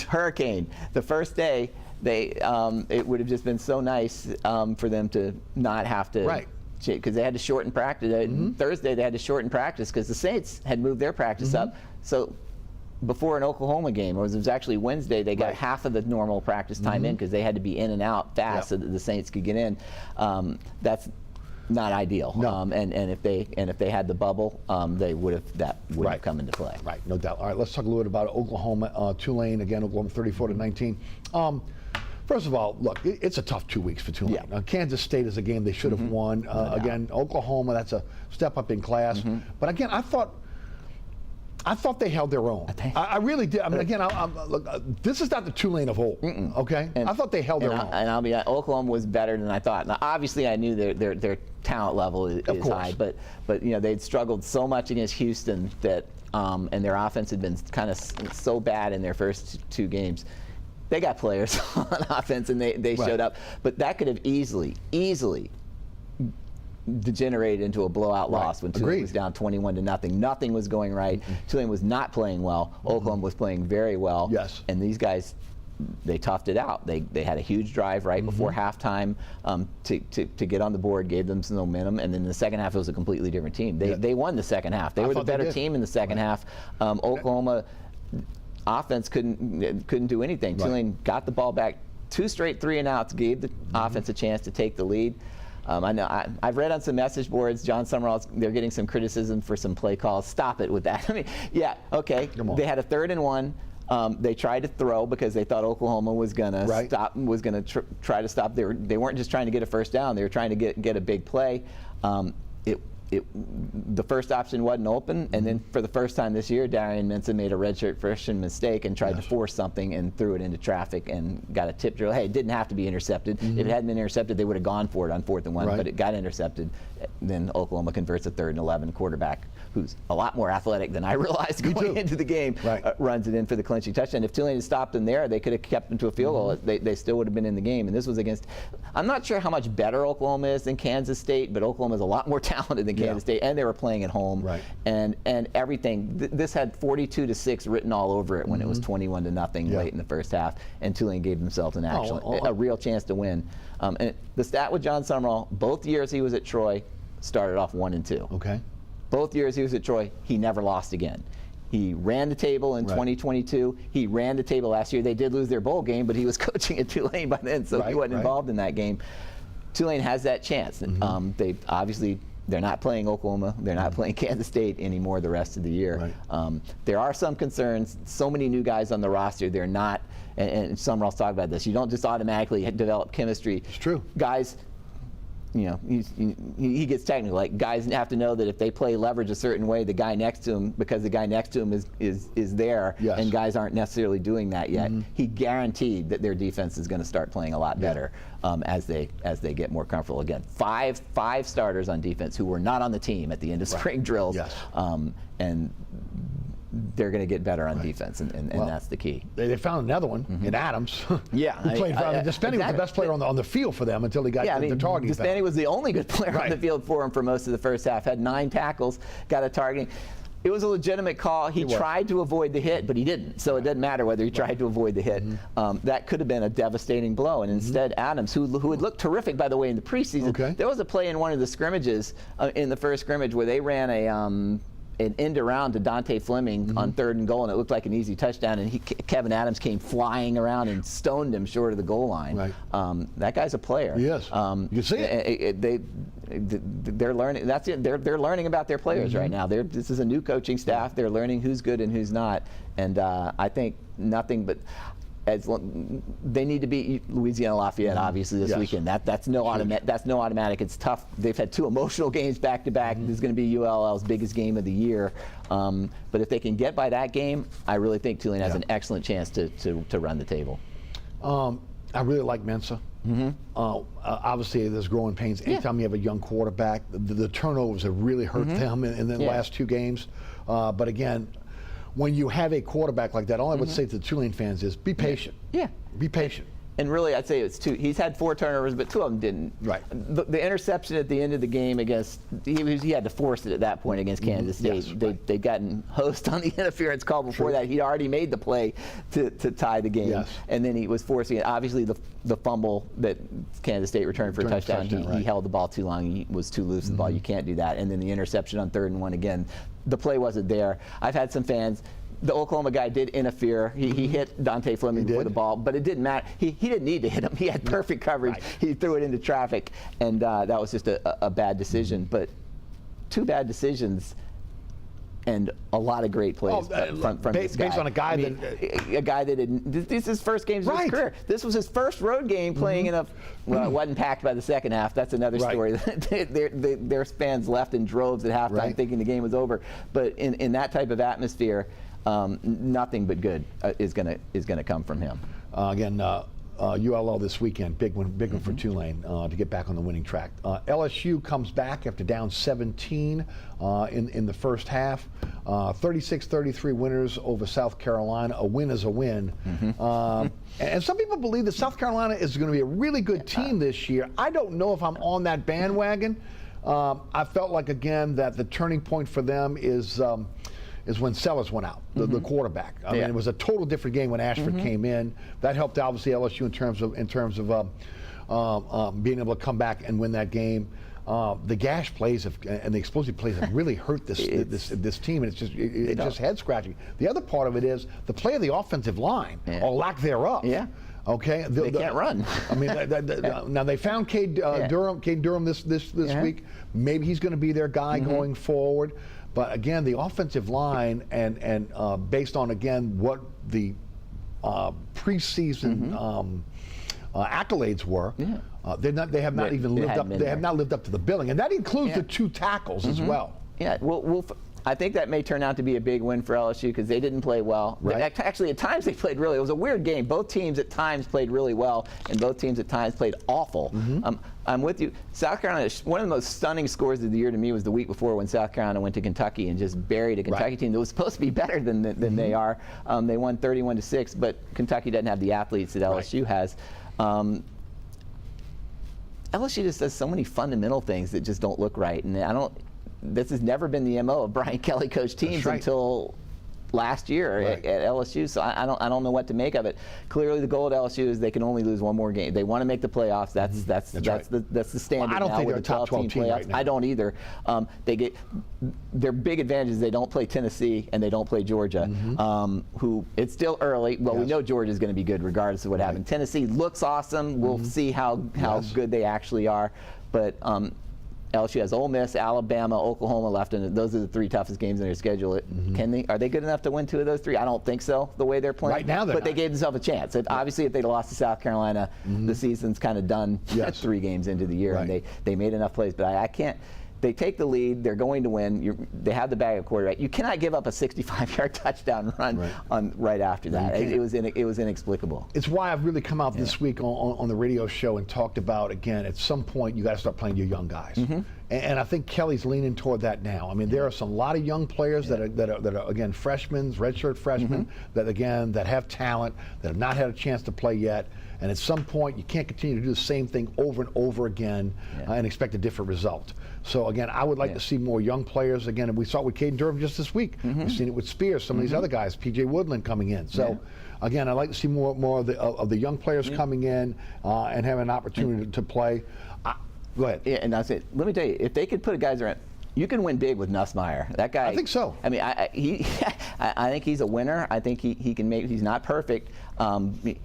hurricane. The first day, it would have just been so nice for them to not have to. Because they had to shorten practice. Thursday they had to shorten practice because the Saints had moved their practice up. So before an Oklahoma game, or it was actually Wednesday, they got half of the normal practice time in because they had to be in and out fast so that the Saints could get in. That's not ideal. No. And if they had the bubble, they would have come into play. Right, no doubt. All right, let's talk a little bit about Oklahoma, Tulane again. Oklahoma 34-19. First of all, look, it's a tough 2 weeks for Tulane. Kansas State is a game they should have won. Again, Oklahoma, that's a step up in class. But again, I thought they held their own. I really did. I mean, again, look, this is not the Tulane of old. Okay, I thought they held their own. And I'll be honest, Oklahoma was better than I thought. Now, obviously, I knew their talent level is high, but you know, they'd struggled so much against Houston that, and their offense had been kind of so bad in their first 2 games. They got players on offense, and they showed up, but that could have easily degenerated into a blowout loss when Tulane was down 21-0. Nothing was going right. Tulane was not playing well. Oklahoma was playing very well. Yes. And these guys, they toughed it out. They had a huge drive right before halftime to get on the board, gave them some momentum, and then in the second half it was a completely different team. They won the second half. They were the better team in the second half. Oklahoma offense couldn't do anything. Tulane got the ball back, 2 straight 3-and-outs, gave the offense a chance to take the lead. I know I've read on some message boards, John Summerall, they're getting some criticism for some play calls. Stop it with that. I mean, yeah, okay. They had a 3rd and 1. They tried to throw because they thought Oklahoma was going to stop, try to stop. They weren't just trying to get a first down. They were trying to get a big play. The first option wasn't open, and then for the first time this year, Darian Mensah made a redshirt freshman mistake and tried to force something and threw it into traffic and got a tip drill. Hey, it didn't have to be intercepted. If it hadn't been intercepted, they would have gone for it on 4th and 1, but it got intercepted. Then Oklahoma converts a 3rd and 11. Quarterback, who's a lot more athletic than I realized going into the game, runs it in for the clinching touchdown. If Tulane had stopped them there, they could have kept them to a field goal. They still would have been in the game. And this was against, I'm not sure how much better Oklahoma is than Kansas State, but Oklahoma is a lot more talented than Kansas State, and they were playing at home. And everything, this had 42-6 written all over it when it was 21-0 late in the first half, and Tulane gave themselves a real chance to win. And the stat with John Summerall, both years he was at Troy, started off 1-2. Okay. Both years he was at Troy, he never lost again. He ran the table in 2022. He ran the table last year. They did lose their bowl game, but he was coaching at Tulane by then, so he wasn't involved in that game. Tulane has that chance. They obviously, they're not playing Oklahoma. They're not playing Kansas State anymore the rest of the year. There are some concerns. So many new guys on the roster. They're not, and Summerall's talked about this, you don't just automatically develop chemistry. It's true. Guys, you know, he gets technical. Like, guys have to know that if they play leverage a certain way, the guy next to him, because the guy next to him is there, and guys aren't necessarily doing that yet. He guaranteed that their defense is going to start playing a lot better as they get more comfortable. Again, five starters on defense who were not on the team at the end of spring drills, and they're going to get better on defense, and that's the key. They found another one in Adams. Who played for Despenny was the best player on the field for them until he got the targeting. Despenny was the only good player on the field for him for most of the first half. Had 9 tackles, got a targeting. It was a legitimate call. He tried to avoid the hit, but he didn't. So it doesn't matter whether he tried to avoid the hit. That could have been a devastating blow. And instead, Adams, who had looked terrific, by the way, in the preseason, there was a play in one of the scrimmages, in the first scrimmage, where they ran an end around to Dante Fleming on 3rd and goal, and it looked like an easy touchdown, and Kevin Adams came flying around and stoned him short of the goal line. That guy's a player. He is. You can see it. They're learning. That's it. They're learning about their players right now. This is a new coaching staff. They're learning who's good and who's not, and I think nothing but. They need to beat Louisiana Lafayette obviously this weekend. That's no automatic. It's tough. They've had 2 emotional games back to back. This is going to be ULL's biggest game of the year. But if they can get by that game, I really think Tulane has an excellent chance to run the table. I really like Mensah. Obviously, there's growing pains. Anytime you have a young quarterback, the turnovers have really hurt them in the last 2 games. But again, when you have a quarterback like that, all I would say to the Tulane fans is be patient. Be patient. And really, I'd say it's 2. He's had 4 turnovers, but 2 of them didn't. The interception at the end of the game against, he had to force it at that point against Kansas State. They'd gotten hosed on the interference call before that. He'd already made the play to tie the game. And then he was forcing it. Obviously, the fumble that Kansas State returned for a touchdown, he held the ball too long. He was too loose in the ball. You can't do that. And then the interception on 3rd and 1 again. The play wasn't there. I've had some fans the Oklahoma guy did interfere. He hit Dante Fleming before the ball, but it didn't matter. He didn't need to hit him. He had perfect coverage. Right. He threw it into traffic, and that was just a bad decision. But 2 bad decisions and a lot of great plays from this guy. Based on a guy a guy that this is his first game of his career. This was his first road game playing in a, well, it wasn't packed by the second half. That's another story. Their fans left in droves at halftime thinking the game was over. But in that type of atmosphere, nothing but good is gonna come from him. Again, ULO this weekend, big one for Tulane to get back on the winning track. LSU comes back after down 17 in the first half. 36-33 winners over South Carolina. A win is a win. And some people believe that South Carolina is going to be a really good team this year. I don't know if I'm on that bandwagon. I felt like, again, that the turning point for them is when Sellers went out, the quarterback. I mean, it was a total different game when Ashford came in. That helped obviously LSU in terms of being able to come back and win that game. The gash plays and the explosive plays have really hurt this team, and it's just head scratching. The other part of it is the play of the offensive line or lack thereof. Okay, they can't run. I mean, now they found Cade Durham this week. Maybe he's going to be their guy going forward. But again, the offensive line and based on again what the preseason accolades were, they have not lived up to the billing, and that includes the 2 tackles as well. Yeah, I think that may turn out to be a big win for LSU because they didn't play well. Actually, at times they played really. It was a weird game. Both teams at times played really well, and both teams at times played awful. I'm with you. South Carolina, one of the most stunning scores of the year to me was the week before when South Carolina went to Kentucky and just buried a Kentucky team that was supposed to be better than they are. They won 31-6, but Kentucky doesn't have the athletes that LSU has. LSU just does so many fundamental things that just don't look right, and this has never been the MO of Brian Kelly coach teams until last year at LSU. So I don't know what to make of it. Clearly, the goal at LSU is they can only lose 1 more game. They want to make the playoffs. That's the standard. Well, I don't now think with they're the a top 12 team playoffs. right now. I don't either. They get their big advantage is they don't play Tennessee and they don't play Georgia, who it's still early. Well, we know Georgia is going to be good regardless of what happens. Tennessee looks awesome. We'll see how good they actually are, but. LSU has Ole Miss, Alabama, Oklahoma left, and those are the 3 toughest games in their schedule. Are they good enough to win 2 of those 3? I don't think so, the way they're playing. Right now, but they gave themselves a chance. Obviously, if they'd lost to South Carolina, the season's kind of done 3 games into the year, and they made enough plays. But I can't. They take the lead. They're going to win. They have the bag of quarterback. You cannot give up a 65-yard touchdown run right after that. It was inexplicable. It's why I've really come out this week on the radio show and talked about, again, at some point you got to start playing your young guys. And I think Kelly's leaning toward that now. I mean, there are a lot of young players that are again freshmen, redshirt freshmen, that have talent, that have not had a chance to play yet. And at some point, you can't continue to do the same thing over and over again and expect a different result. So again, I would like to see more young players. Again, and we saw it with Caden Durham just this week. We've seen it with Spears, some of these other guys, P.J. Woodland coming in. So again, I'd like to see more of the young players coming in and having an opportunity to play. Go ahead. Yeah, and that's it. Let me tell you, if they could put guys around, you can win big with Nussmeier. That guy. I think so. I mean, I think he's a winner. I think he can make. He's not perfect.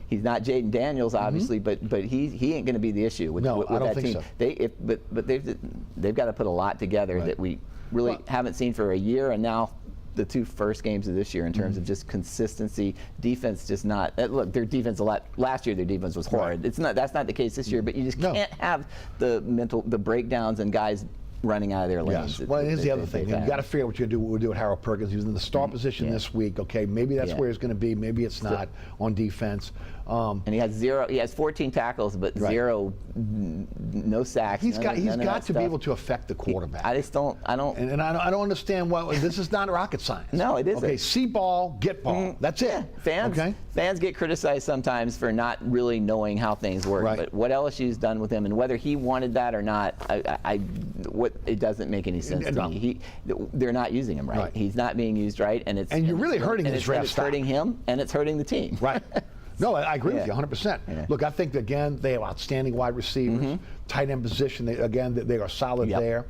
He's not Jaden Daniels, obviously, but he ain't going to be the issue with I don't that think team. So. But they've got to put a lot together that we really haven't seen for a year, and now the 2 first games of this year in terms of just consistency. Defense just not. Look, their defense last year their defense was horrid. It's not. That's not the case this year. But you just can't have the breakdowns and guys running out of their lanes. Well, here's the other thing. You've got to figure out what you're going to do. What we'll do with Harold Perkins. He was in the star position this week. Okay, maybe that's where he's going to be. Maybe it's not on defense. And he has 0. He has 14 tackles, but 0, no sacks. He's got to be able to affect the quarterback. I don't. And I don't understand why this is not rocket science. No, it isn't. Okay, see ball, get ball. That's it. Fans get criticized sometimes for not really knowing how things work. But what LSU's done with him, and whether he wanted that or not, it doesn't make any sense to me. They're not using him right. He's not being used right, and you're really hurting his draft stock. It's hurting him, and it's hurting the team. Right. No, I agree with you 100%. Yeah. Look, I think, again, they have outstanding wide receivers, tight end position. They are solid there.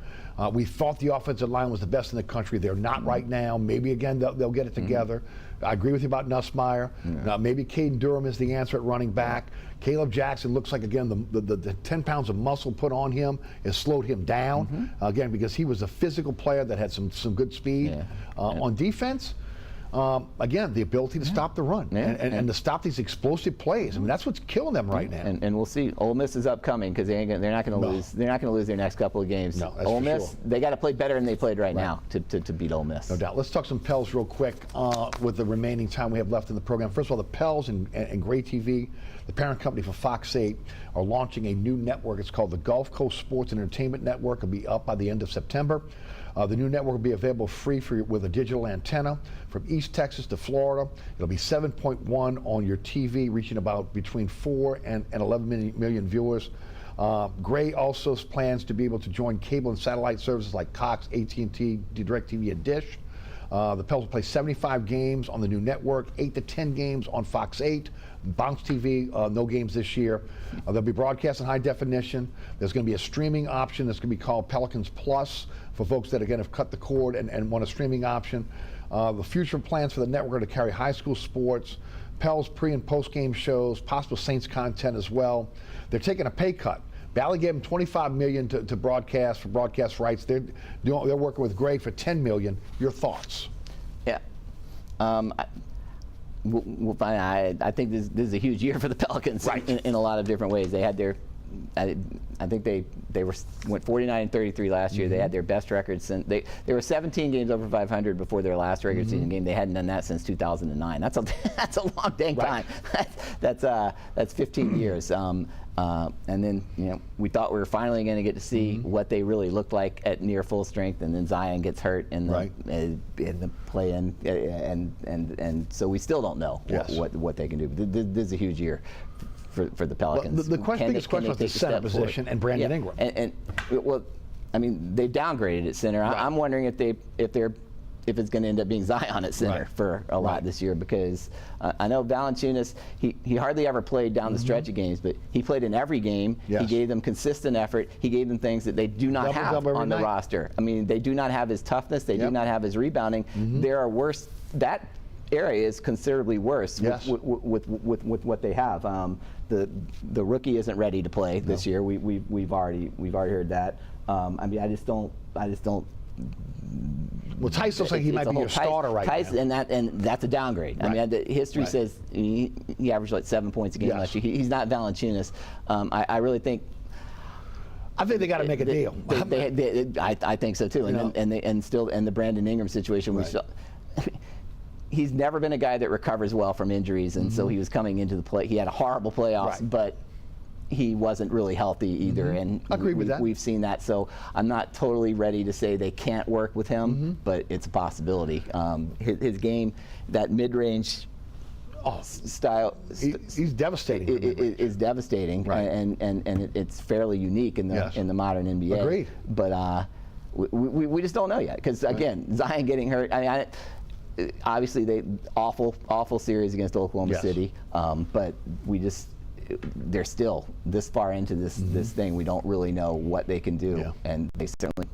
We thought the offensive line was the best in the country. They're not right now. Maybe, again, they'll get it together. I agree with you about Nussmeier. Maybe Caden Durham is the answer at running back. Caleb Jackson looks like, again, the 10 pounds of muscle put on him has slowed him down, again, because he was a physical player that had some good speed. On defense, again, the ability to stop the run and to stop these explosive plays. I mean, that's what's killing them right now. And we'll see. Ole Miss is upcoming because they're not going to lose. They're not going to lose their next couple of games. No, that's Ole for Miss, sure. they got to play better than they played right now to beat Ole Miss. No doubt. Let's talk some Pels real quick with the remaining time we have left in the program. First of all, the Pels and Guerry TV, the parent company for Fox 8, are launching a new network. It's called the Gulf Coast Sports and Entertainment Network. It'll be up by the end of September. The new network will be available free with a digital antenna from East Texas to Florida. It'll be 7.1 on your TV, reaching about between 4 and 11 million viewers. Gray also plans to be able to join cable and satellite services like Cox, AT&T, DirecTV, and Dish. The Pels will play 75 games on the new network, 8 to 10 games on Fox 8. Bounce TV, no games this year. They'll be broadcast in high definition. There's going to be a streaming option that's going to be called Pelicans Plus for folks that, again, have cut the cord and want a streaming option. The future plans for the network are to carry high school sports, Pels pre- and post-game shows, possible Saints content as well. They're taking a pay cut. Bally gave them $25 million to broadcast for broadcast rights. They're working with Gray for $10 million. Your thoughts? Yeah. We'll find. I think this is a huge year for the Pelicans in a lot of different ways. They had their, I think they went 49-33 last year. They had their best record since they were 17 games over 500 before their last regular season game. They hadn't done that since 2009. That's a long dang time. That's 15 years. And then we thought we were finally going to get to see what they really looked like at near full strength, and then Zion gets hurt in the play-in, and so we still don't know what they can do. But this is a huge year for the Pelicans. Well, the biggest question was the center position and Brandon Ingram. And well, I mean, they've downgraded at center. I'm wondering if it's going to end up being Zion at center for a lot this year, because I know Valanciunas, he hardly ever played down the stretch of games, but he played in every game. He gave them consistent effort. He gave them things that they do not have on the roster. I mean, they do not have his toughness. They do not have his rebounding. There are worse. That area is considerably worse with what they have. The rookie isn't ready to play this year. We've already heard that. I mean, I just don't. Well, Tice looks like he might be your starter right now. And that's a downgrade. I mean, the history says he averaged like 7 points a game last year. He's not Valanciunas. I really think. I think they got to make a deal. I think so too. And the Brandon Ingram situation. He's never been a guy that recovers well from injuries, and so he was coming into the play. He had a horrible playoffs, but he wasn't really healthy either, and agree with that. We've seen that. So I'm not totally ready to say they can't work with him, but it's a possibility. His game, that mid-range style, he's devastating. Is devastating, and it's fairly unique in the modern NBA. Agreed. But we just don't know yet, because again, Zion getting hurt. I mean, obviously they awful series against Oklahoma City, but they're still this far into this thing. We don't really know what they can do, and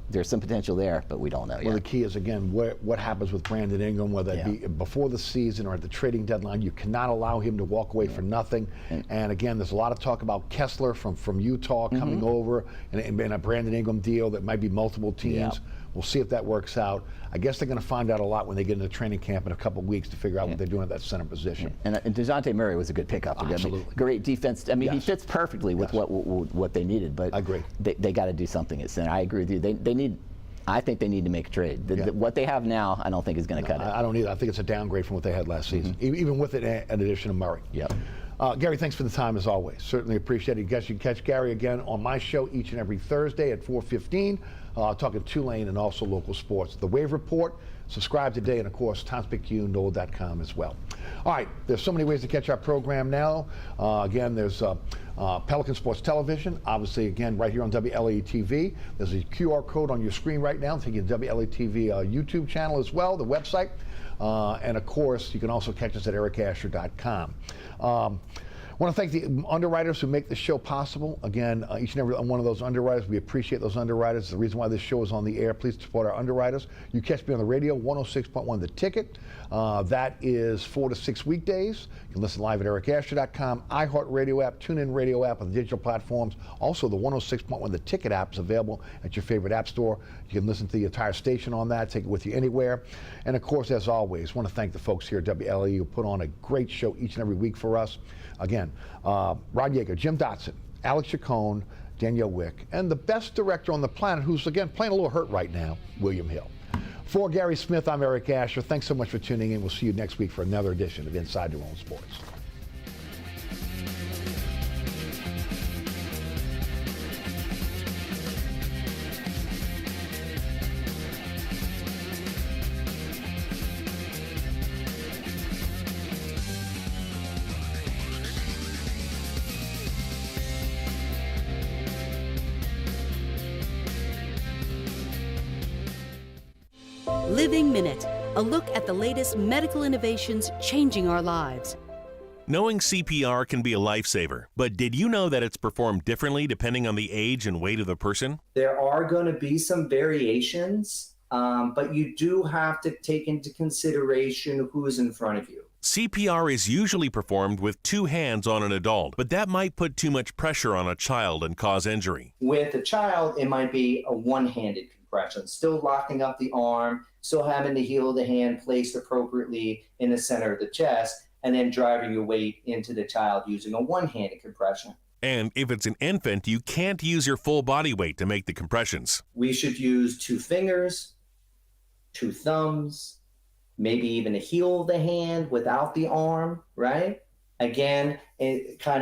there's some potential there, but we don't know yet. Well, the key is, again, what happens with Brandon Ingram, whether it be before the season or at the trading deadline. You cannot allow him to walk away for nothing. And again, there's a lot of talk about Kessler from Utah coming over and a Brandon Ingram deal that might be multiple teams. We'll see if that works out. I guess they're going to find out a lot when they get into training camp in a couple of weeks to figure out what they're doing at that center position. And DeJounte Murray was a a pickup. Absolutely. Great defense. I mean, he fits perfectly with what they needed. But I agree. They got to do something at center. I agree with you. They need. I think they need to make a trade. What they have now, I don't think is going to cut it. I don't either. I think it's a downgrade from what they had last season, even with an addition of Murray. Guerry, thanks for the time as always. Certainly appreciate it. You can catch Guerry again on my show each and every Thursday at 4:15, talking Tulane and also local sports. The Wave Report Subscribe today, and of course, TimesPicU.com as well. All right, there's so many ways to catch our program now. Again, there's Pelican Sports Television, obviously, again, right here on WLAE-TV. There's a QR code on your screen right now, taking you to WLAE-TV YouTube channel as well, the website. And of course, you can also catch us at ericasher.com. I want to thank the underwriters who make this show possible. Again, each and every one of those underwriters, we appreciate those underwriters. The reason why this show is on the air, please support our underwriters. You catch me on the radio, 106.1 The Ticket. That is 4 to 6 weekdays. You can listen live at ericasher.com, iHeartRadio app, TuneIn Radio app on the digital platforms. Also, the 106.1 The Ticket app is available at your favorite app store. You can listen to the entire station on that, take it with you anywhere. And of course, as always, I want to thank the folks here at WLAE who put on a great show each and every week for us. Again, Rod Yeager, Jim Dotson, Alex Chacon, Danielle Wick, and the best director on the planet who's, again, playing a little hurt right now, William Hill. For Gary Smith, I'm Eric Asher. Thanks so much for tuning in. We'll see you next week for another edition of Inside New Orleans Sports. Living Minute, a look at the latest medical innovations changing our lives. Knowing CPR can be a lifesaver, but did you know that it's performed differently depending on the age and weight of the person? There are going to be some variations, but you do have to take into consideration who's in front of you. CPR is usually performed with 2 hands on an adult, but that might put too much pressure on a child and cause injury. With a child, it might be a one-handed compression, still locking up the arm, still having the heel of the hand placed appropriately in the center of the chest, and then driving your weight into the child using a one-handed compression. And if it's an infant, you can't use your full body weight to make the compressions. We should use 2 fingers, 2 thumbs, maybe even the heel of the hand without the arm, right? Again, it kind of